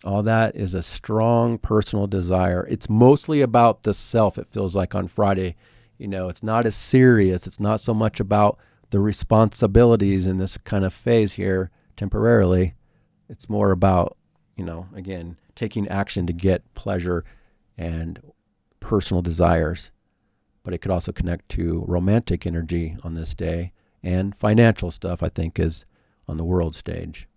All that is a strong personal desire. It's mostly about the self, it feels like on Friday. It's not as serious. It's not so much about the responsibilities in this kind of phase here temporarily. It's more about, again, taking action to get pleasure and personal desires. But it could also connect to romantic energy on this day, and financial stuff, I think, is on the world stage.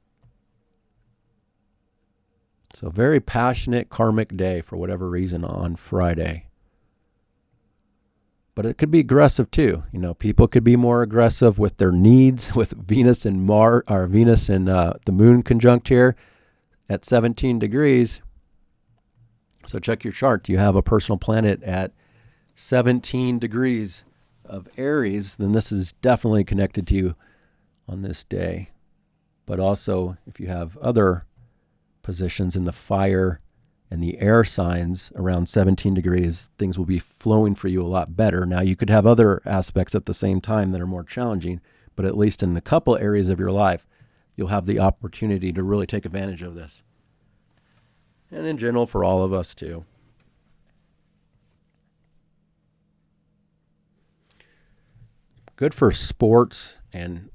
So very passionate karmic day for whatever reason on Friday. But it could be aggressive too. People could be more aggressive with their needs with Venus and Mars, or Venus and the Moon conjunct here. at 17 degrees. So check your chart. You have a personal planet at 17 degrees of Aries, then this is definitely connected to you on this day. But also, if you have other positions in the fire and the air signs around 17 degrees, things will be flowing for you a lot better. Now, you could have other aspects at the same time that are more challenging, but at least in a couple areas of your life, you'll have the opportunity to really take advantage of this. And in general, for all of us too. Good for sports and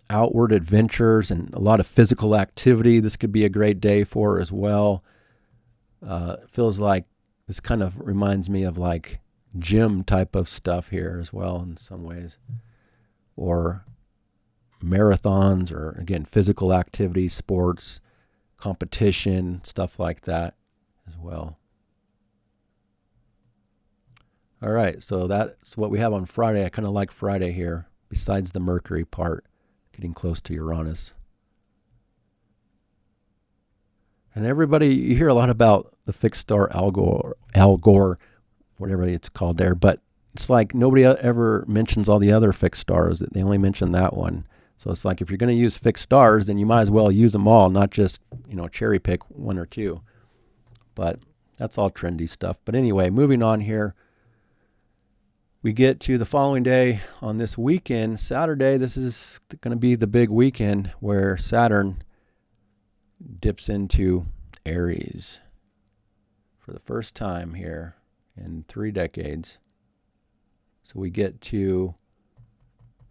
outward adventures and a lot of physical activity. This could be a great day for as well. It feels like this kind of reminds me of like gym type of stuff here as well in some ways. Or marathons, or again, physical activity, sports, competition, stuff like that as well. All right, so that's what we have on Friday. I kind of like Friday here, besides the Mercury part, getting close to Uranus. And everybody, you hear a lot about the fixed star Al Gore, whatever it's called there, but it's like nobody ever mentions all the other fixed stars. They only mention that one. So it's like if you're going to use fixed stars, then you might as well use them all, not just, cherry pick one or two. But that's all trendy stuff. But anyway, moving on here. We get to the following day on this weekend, Saturday. This is going to be the big weekend where Saturn dips into Aries for the first time here in 3 decades. So we get to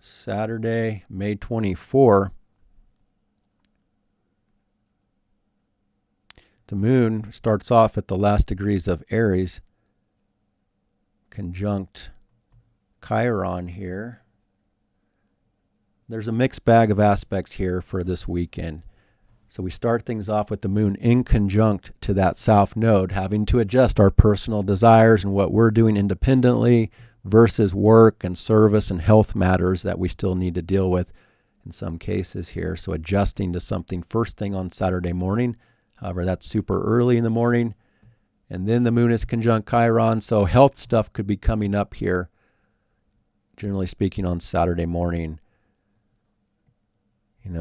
Saturday, May 24. The moon starts off at the last degrees of Aries, conjunct Chiron here. There's a mixed bag of aspects here for this weekend. So we start things off with the moon in conjunct to that south node, having to adjust our personal desires and what we're doing independently versus work and service and health matters that we still need to deal with in some cases here. So adjusting to something first thing on Saturday morning. However, that's super early in the morning. And then the moon is conjunct Chiron, so health stuff could be coming up here, generally speaking, on Saturday morning.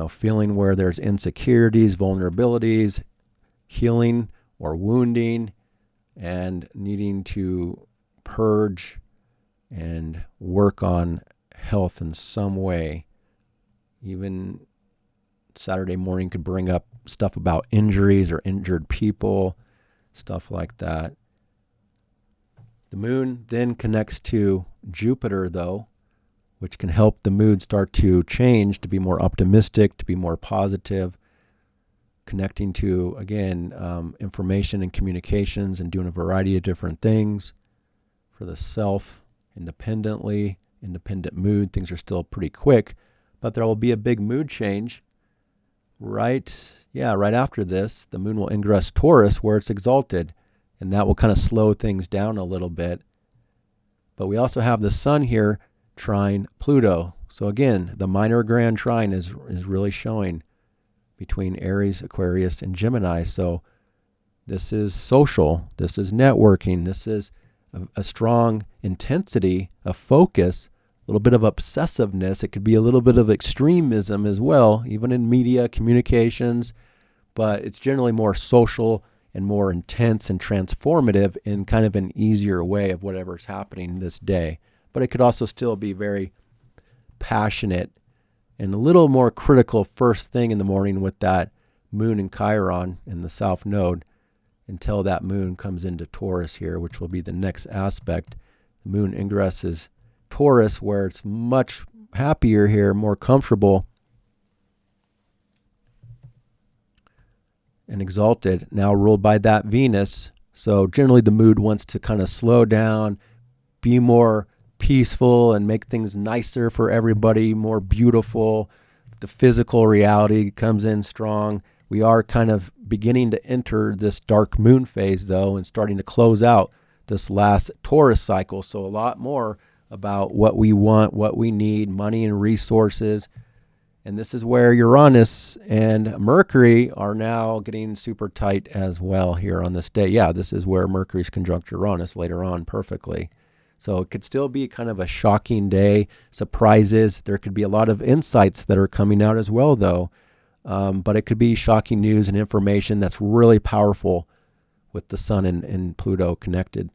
Feeling where there's insecurities, vulnerabilities, healing or wounding, and needing to purge and work on health in some way. Even Saturday morning could bring up stuff about injuries or injured people, stuff like that. The moon then connects to Jupiter, though, which can help the mood start to change, to be more optimistic, to be more positive, connecting to, again, information and communications and doing a variety of different things for the self independently, independent mood. Things are still pretty quick, but there will be a big mood change right after this. The moon will ingress Taurus where it's exalted, and that will kind of slow things down a little bit. But we also have the sun here trine Pluto. So again, the minor grand trine is really showing between Aries, Aquarius, and Gemini. So this is social, this is networking, this is a strong intensity, a focus, a little bit of obsessiveness. It could be a little bit of extremism as well, even in media, communications, but it's generally more social and more intense and transformative in kind of an easier way of whatever's happening this day. But it could also still be very passionate and a little more critical first thing in the morning with that moon and Chiron in the south node until that moon comes into Taurus here, which will be the next aspect. The moon ingresses Taurus, where it's much happier here, more comfortable and exalted, now ruled by that Venus. So generally the mood wants to kind of slow down, be more peaceful and make things nicer for everybody, more beautiful. The physical reality comes in strong. We are kind of beginning to enter this dark moon phase, though, and starting to close out this last Taurus cycle. So a lot more about what we want, what we need, money and resources, And this is where Uranus and Mercury are now getting super tight as well here on this day. Yeah, this is where Mercury's conjunct Uranus later on perfectly. So it could still be kind of a shocking day, surprises. There could be a lot of insights that are coming out as well, though. But it could be shocking news and information that's really powerful with the Sun and Pluto connected.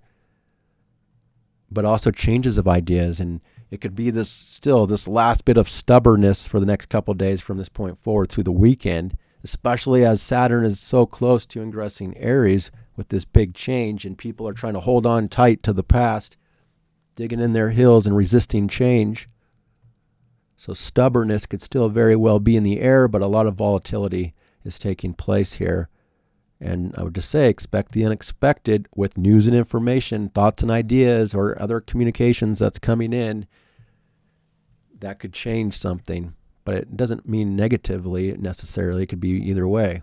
But also changes of ideas, and it could be this last bit of stubbornness for the next couple of days from this point forward through the weekend, especially as Saturn is so close to ingressing Aries with this big change, and people are trying to hold on tight to the past, digging in their heels and resisting change. So stubbornness could still very well be in the air, but a lot of volatility is taking place here. And I would just say, expect the unexpected with news and information, thoughts and ideas, or other communications that's coming in that could change something. But it doesn't mean negatively necessarily. It could be either way,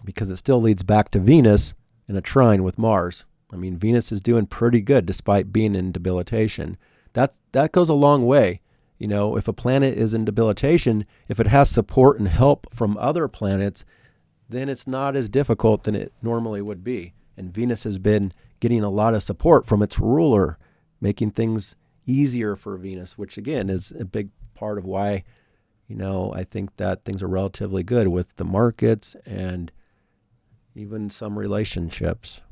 because it still leads back to Venus in a trine with Mars. I mean, Venus is doing pretty good despite being in debilitation. That goes a long way. You know, if a planet is in debilitation, if it has support and help from other planets, then it's not as difficult than it normally would be. And Venus has been getting a lot of support from its ruler, making things easier for Venus, which again is a big part of why, I think that things are relatively good with the markets and even some relationships.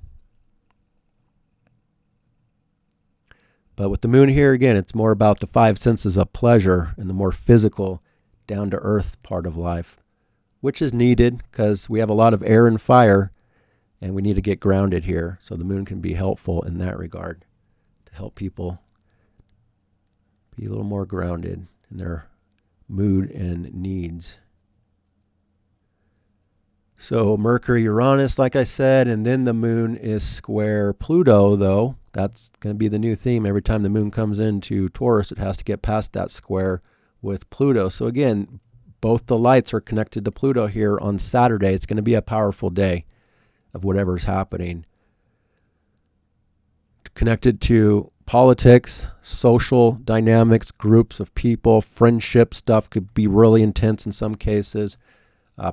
But with the moon here, again, it's more about the five senses of pleasure and the more physical, down-to-earth part of life, which is needed because we have a lot of air and fire, and we need to get grounded here. So the moon can be helpful in that regard to help people be a little more grounded in their mood and needs. So Mercury, Uranus, like I said, and then the moon is square Pluto, though. That's going to be the new theme. Every time the moon comes into Taurus, it has to get past that square with Pluto. So again, both the lights are connected to Pluto here on Saturday. It's going to be a powerful day of whatever's happening. Connected to politics, social dynamics, groups of people, friendship stuff could be really intense in some cases.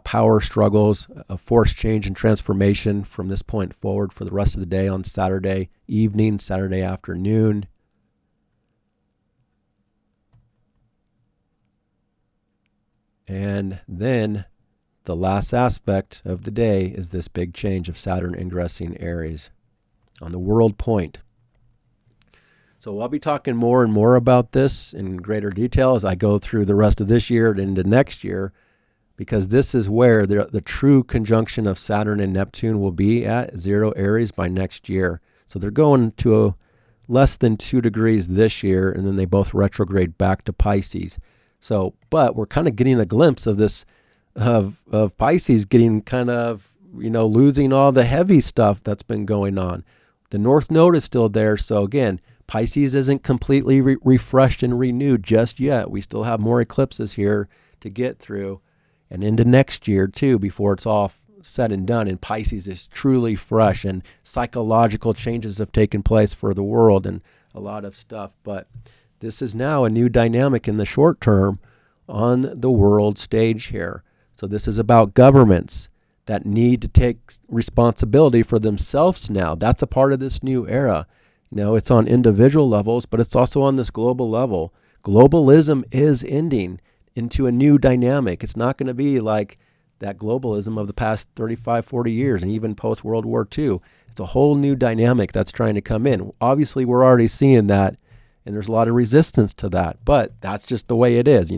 Power struggles, a forced change and transformation from this point forward for the rest of the day on Saturday evening, Saturday afternoon. And then the last aspect of the day is this big change of Saturn ingressing Aries on the world point. So I'll be talking more and more about this in greater detail as I go through the rest of this year and into next year, because this is where the true conjunction of Saturn and Neptune will be at 0 Aries by next year. So they're going to less than 2 degrees this year, and then they both retrograde back to Pisces. So, but we're kind of getting a glimpse of this, of Pisces getting kind of, losing all the heavy stuff that's been going on. The North Node is still there. So again, Pisces isn't completely refreshed and renewed just yet. We still have more eclipses here to get through and into next year too before it's all said and done. And Pisces is truly fresh, and psychological changes have taken place for the world and a lot of stuff. But this is now a new dynamic in the short term on the world stage here. So this is about governments that need to take responsibility for themselves now. That's a part of this new era. It's on individual levels, but it's also on this global level. Globalism is ending into a new dynamic. It's not going to be like that globalism of the past 35, 40 years and even post-World War II. It's a whole new dynamic that's trying to come in. Obviously, we're already seeing that, and there's a lot of resistance to that, but that's just the way it is,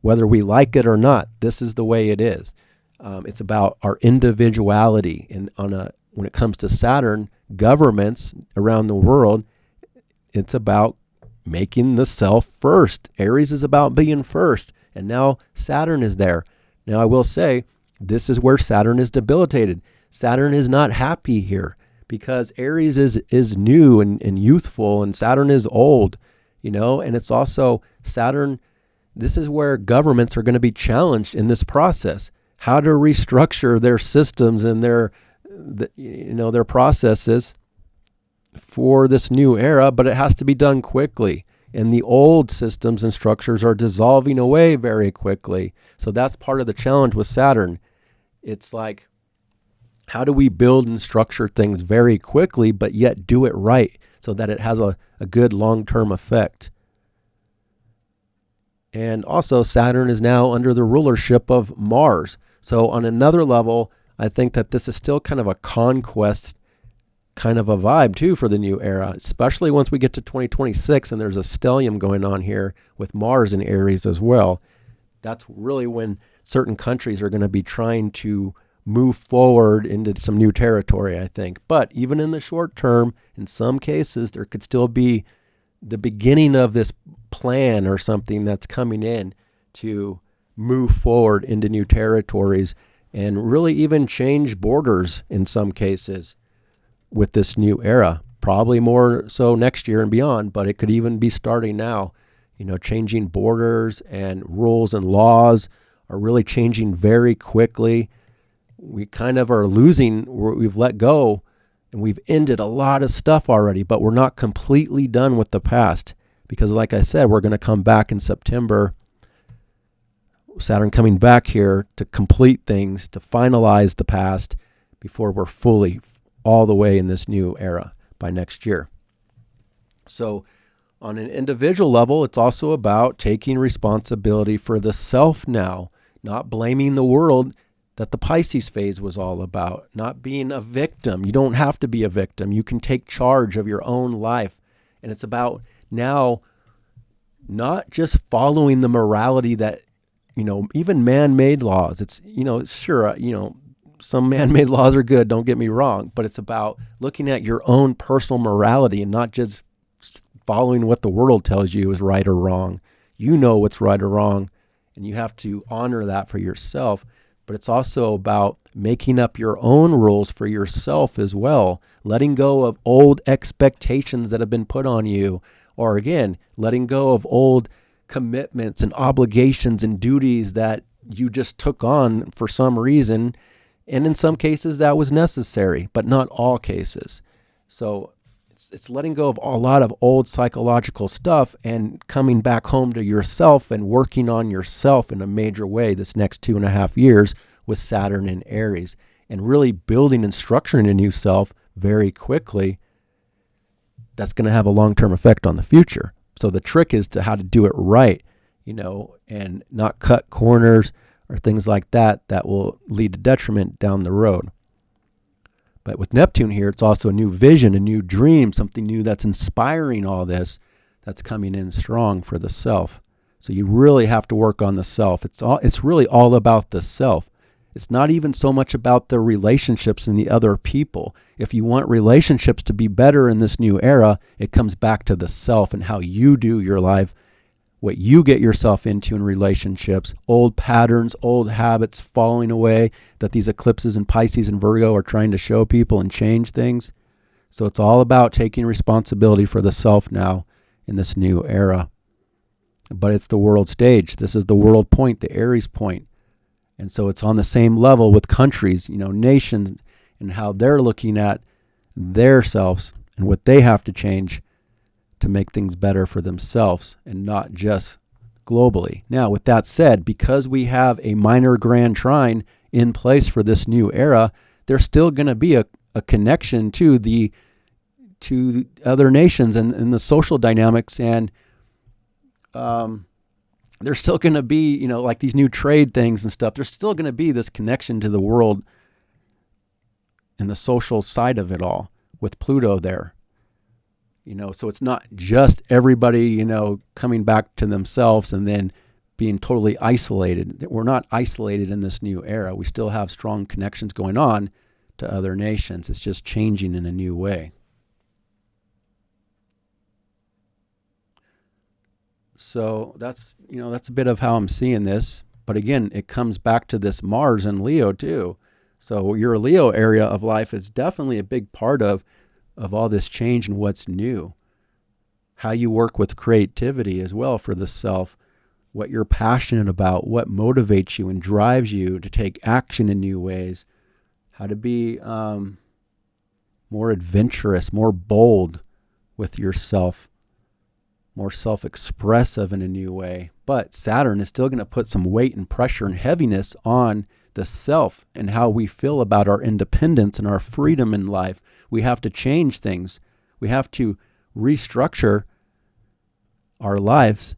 whether we like it or not. This is the way it is. It's about our individuality, and when it comes to Saturn, governments around the world, it's about making the self first. Aries is about being first, and now Saturn is there. Now, I will say, this is where Saturn is debilitated. Saturn is not happy here because Aries is new and youthful, and Saturn is old, and it's also Saturn. This is where governments are going to be challenged in this process, how to restructure their systems and their processes for this new era, but it has to be done quickly. and the old systems and structures are dissolving away very quickly. So that's part of the challenge with Saturn. It's like, how do we build and structure things very quickly, but yet do it right so that it has a good long-term effect? And also, Saturn is now under the rulership of Mars. So on another level, I think that this is still kind of a conquest kind of a vibe too for the new era, especially once we get to 2026 and there's a stellium going on here with Mars in Aries as well. That's really when certain countries are going to be trying to move forward into some new territory, I think. But even in the short term, in some cases, there could still be the beginning of this plan or something that's coming in to move forward into new territories and really even change borders in some cases with this new era. Probably more so next year and beyond, but it could even be starting now. Changing borders and rules and laws are really changing very quickly. We kind of are losing, we've let go and we've ended a lot of stuff already, but we're not completely done with the past because like I said, we're going to come back in September. Saturn coming back here to complete things, to finalize the past before we're fully all the way in this new era by next year. So on an individual level, it's also about taking responsibility for the self now, not blaming the world that the Pisces phase was all about, not being a victim. You don't have to be a victim. You can take charge of your own life. And it's about now not just following the morality that, even man-made laws. It's, sure, some man-made laws are good, don't get me wrong, but it's about looking at your own personal morality and not just following what the world tells you is right or wrong. You know what's right or wrong, and you have to honor that for yourself. But it's also about making up your own rules for yourself as well, letting go of old expectations that have been put on you, or again, letting go of old commitments and obligations and duties that you just took on for some reason. And in some cases that was necessary, but not all cases. So it's letting go of a lot of old psychological stuff and coming back home to yourself and working on yourself in a major way this next 2.5 years with Saturn in Aries and really building and structuring a new self very quickly. That's going to have a long-term effect on the future. So the trick is to how to do it right, and not cut corners or things like that will lead to detriment down the road. But with Neptune here, it's also a new vision, a new dream, something new that's inspiring all this, that's coming in strong for the self. So you really have to work on the self. It's really all about the self. It's not even so much about the relationships and the other people. If you want relationships to be better in this new era, it comes back to the self and how you do your life, what you get yourself into in relationships, old patterns, old habits falling away that these eclipses in Pisces and Virgo are trying to show people and change things. So it's all about taking responsibility for the self now in this new era. But it's the world stage. This is the world point, the Aries point. And so it's on the same level with countries, nations, and how they're looking at their selves and what they have to change to make things better for themselves and not just globally. Now, with that said, because we have a minor grand trine in place for this new era, there's still going to be a connection to the other nations and the social dynamics, and there's still going to be, like these new trade things and stuff. There's still going to be this connection to the world and the social side of it all with Pluto there. So it's not just everybody, coming back to themselves and then being totally isolated. We're not isolated in this new era. We still have strong connections going on to other nations. It's just changing in a new way. So that's a bit of how I'm seeing this. But again, it comes back to this Mars and Leo too. So your Leo area of life is definitely a big part of all this change and what's new. How you work with creativity as well for the self, what you're passionate about, what motivates you and drives you to take action in new ways, how to be more adventurous, more bold with yourself. more self-expressive in a new way. But Saturn is still going to put some weight and pressure and heaviness on the self and how we feel about our independence and our freedom in life. We have to change things. We have to restructure our lives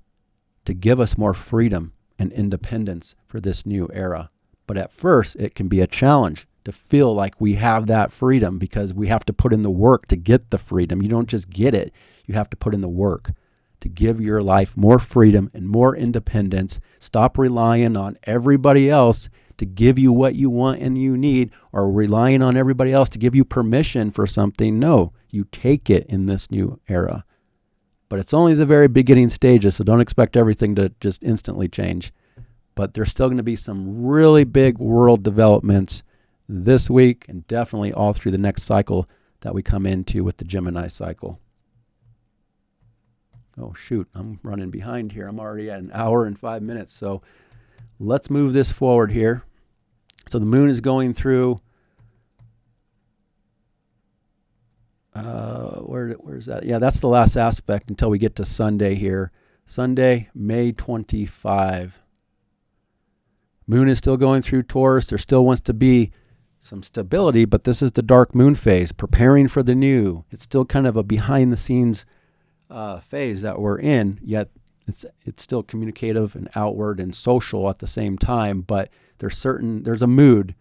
to give us more freedom and independence for this new era. But at first, it can be a challenge to feel like we have that freedom because we have to put in the work to get the freedom. You don't just get it. You have to put in the work to give your life more freedom and more independence. Stop relying on everybody else to give you what you want and you need, or relying on everybody else to give you permission for something. No, you take it in this new era. But it's only the very beginning stages, so don't expect everything to just instantly change. But there's still going to be some really big world developments this week and definitely all through the next cycle that we come into with the Gemini cycle. Oh, shoot, I'm running behind here. I'm already at an hour and 5 minutes, so let's move this forward here. So the moon is going through, where's that? Yeah, that's the last aspect until we get to Sunday here. Sunday, May 25. Moon is still going through Taurus. There still wants to be some stability, but this is the dark moon phase, preparing for the new. It's still kind of a behind-the-scenes phase that we're in, yet it's still communicative and outward and social at the same time, but there's a mood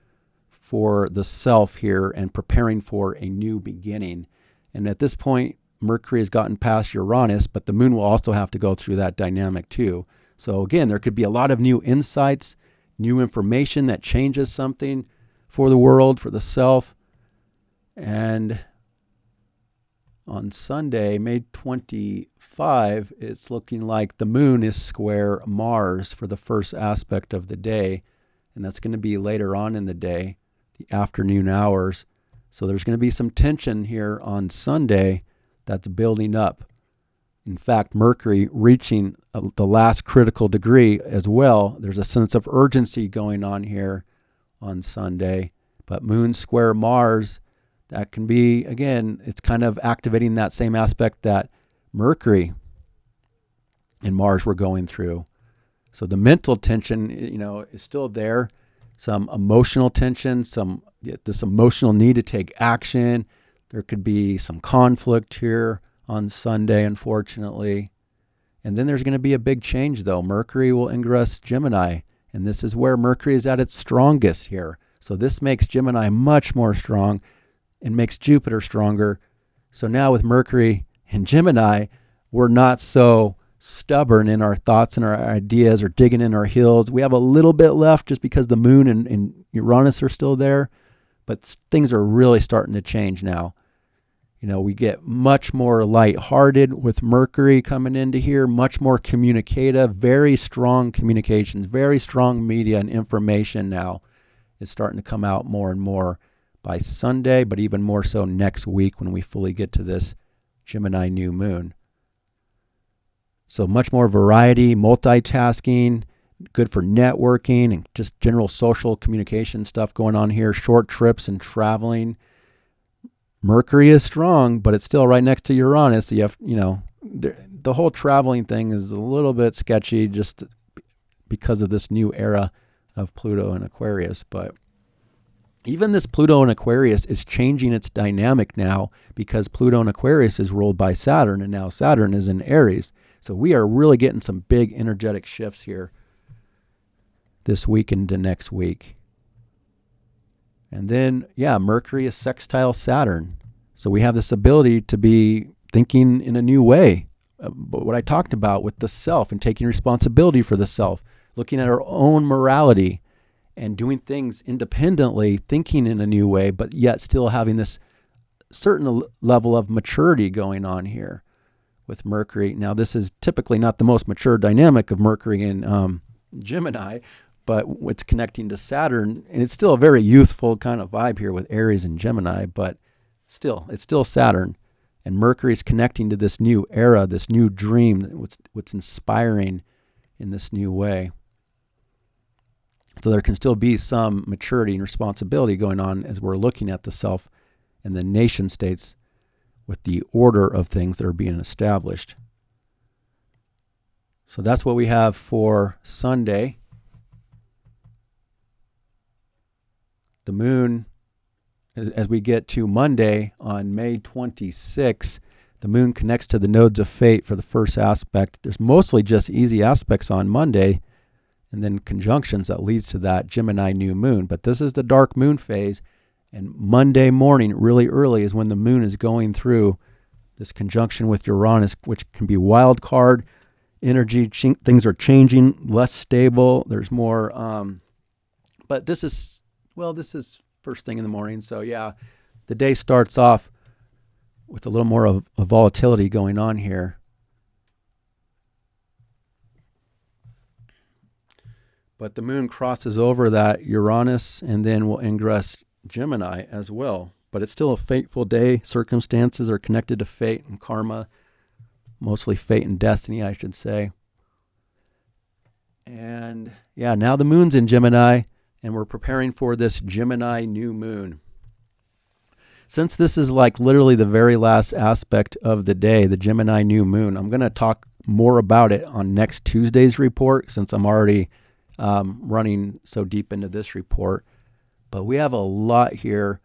for the self here and preparing for a new beginning. And at this point, Mercury has gotten past Uranus, but the moon will also have to go through that dynamic too. So again, there could be a lot of new insights, new information that changes something for the world, for the self. And on Sunday, May 25, it's looking like the moon is square Mars for the first aspect of the day. And that's going to be later on in the day, the afternoon hours. So there's going to be some tension here on Sunday that's building up. In fact, Mercury reaching the last critical degree as well. There's a sense of urgency going on here on Sunday. But moon square Mars, that can be, again, it's kind of activating that same aspect that Mercury and Mars were going through. So the mental tension, is still there. Some emotional tension, this emotional need to take action. There could be some conflict here on Sunday, unfortunately. And then there's going to be a big change, though. Mercury will ingress Gemini, and this is where Mercury is at its strongest here. So this makes Gemini much more strong and makes Jupiter stronger. So now with Mercury and Gemini, we're not so stubborn in our thoughts and our ideas or digging in our heels. We have a little bit left just because the moon and Uranus are still there, but things are really starting to change now. We get much more lighthearted with Mercury coming into here, much more communicative, very strong communications, very strong media and information now is starting to come out more and more by Sunday, but even more so next week when we fully get to this Gemini new moon. So much more variety, multitasking, good for networking and just general social communication stuff going on here, short trips and traveling. Mercury is strong, but it's still right next to Uranus. So you have, the whole traveling thing is a little bit sketchy just because of this new era of Pluto and Aquarius. But even this Pluto and Aquarius is changing its dynamic now because Pluto and Aquarius is ruled by Saturn, and now Saturn is in Aries. So we are really getting some big energetic shifts here this week into next week. And then, Mercury is sextile Saturn. So we have this ability to be thinking in a new way. But what I talked about with the self and taking responsibility for the self, looking at our own morality and doing things independently, thinking in a new way, but yet still having this certain level of maturity going on here with Mercury. Now, this is typically not the most mature dynamic of Mercury and Gemini, but it's connecting to Saturn, and it's still a very youthful kind of vibe here with Aries and Gemini, but still, it's still Saturn. And Mercury is connecting to this new era, this new dream, what's inspiring in this new way. So there can still be some maturity and responsibility going on as we're looking at the self and the nation states with the order of things that are being established. So that's what we have for Sunday. The moon, as we get to Monday on May 26th, the moon connects to the nodes of fate for the first aspect. There's mostly just easy aspects on Monday and then conjunctions that leads to that Gemini new moon. But this is the dark moon phase, and Monday morning, really early, is when the moon is going through this conjunction with Uranus, which can be wild card energy. Things are changing, less stable. There's more, but this is first thing in the morning. So yeah, the day starts off with a little more of a volatility going on here. But the moon crosses over that Uranus and then will ingress Gemini as well. But it's still a fateful day. Circumstances are connected to fate and karma, mostly fate and destiny, I should say. And yeah, now the moon's in Gemini, and we're preparing for this Gemini new moon. Since this is like literally the very last aspect of the day, the Gemini new moon, I'm going to talk more about it on next Tuesday's report, since I'm already running so deep into this report. But we have a lot here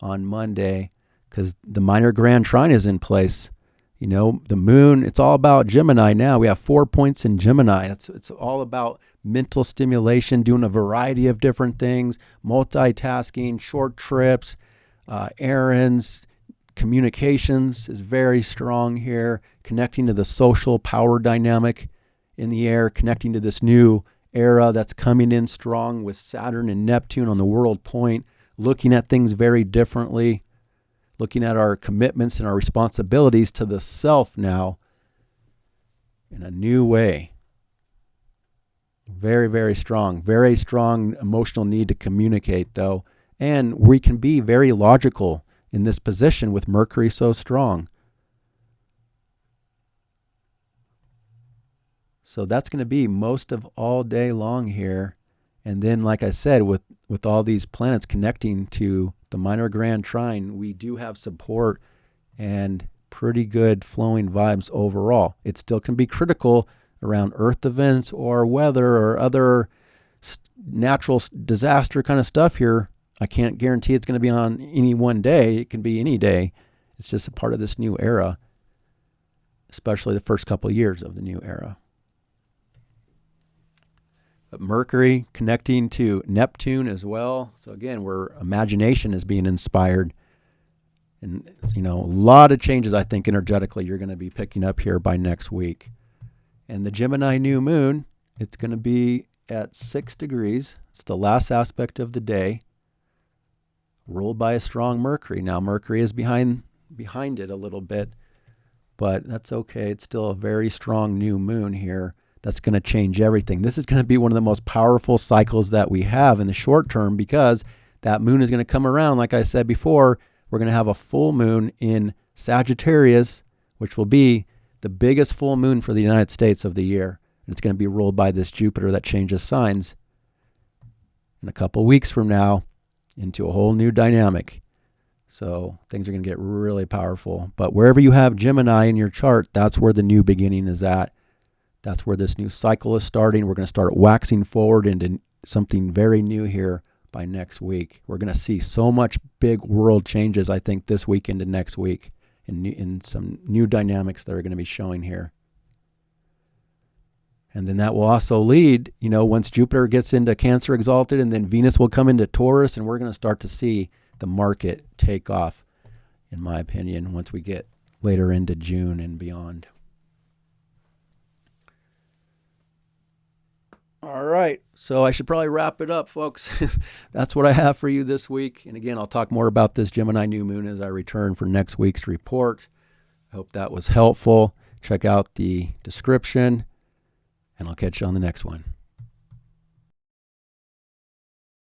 on Monday because the minor grand trine is in place. You know, the moon, it's all about Gemini now. We have 4 points in Gemini. It's all about mental stimulation, doing a variety of different things, multitasking, short trips, errands, communications is very strong here, connecting to the social power dynamic in the air, connecting to this new era that's coming in strong with Saturn and Neptune on the world point, looking at things very differently, looking at our commitments and our responsibilities to the self now in a new way. Very, very strong emotional need to communicate, though. And we can be very logical in this position with Mercury so strong. So that's going to be most of all day long here. And then, like I said, with all these planets connecting to the minor grand trine, we do have support and pretty good flowing vibes overall. It still can be critical around Earth events or weather or other natural disaster kind of stuff here. I can't guarantee it's going to be on any one day. It can be any day. It's just a part of this new era, especially the first couple of years of the new era. But Mercury connecting to Neptune as well. So again, where imagination is being inspired. And, you know, a lot of changes, I think, energetically you're going to be picking up here by next week. And the Gemini new moon, it's going to be at 6 degrees. It's the last aspect of the day, ruled by a strong Mercury. Now, Mercury is behind it a little bit, but that's okay. It's still a very strong new moon here. That's going to change everything. This is going to be one of the most powerful cycles that we have in the short term, because that moon is going to come around. Like I said before, we're going to have a full moon in Sagittarius, which will be the biggest full moon for the United States of the year. And it's going to be ruled by this Jupiter that changes signs in a couple weeks from now into a whole new dynamic. So things are going to get really powerful. But wherever you have Gemini in your chart, that's where the new beginning is at. That's where this new cycle is starting. We're going to start waxing forward into something very new here by next week. We're going to see so much big world changes, I think, this week into next week, in some new dynamics that are going to be showing here. And then that will also lead, you know, once Jupiter gets into Cancer exalted, and then Venus will come into Taurus, and we're going to start to see the market take off, in my opinion, once we get later into June and beyond. All right, so I should probably wrap it up, folks. That's what I have for you this week. And again, I'll talk more about this Gemini new moon as I return for next week's report. I hope that was helpful. Check out the description, and I'll catch you on the next one.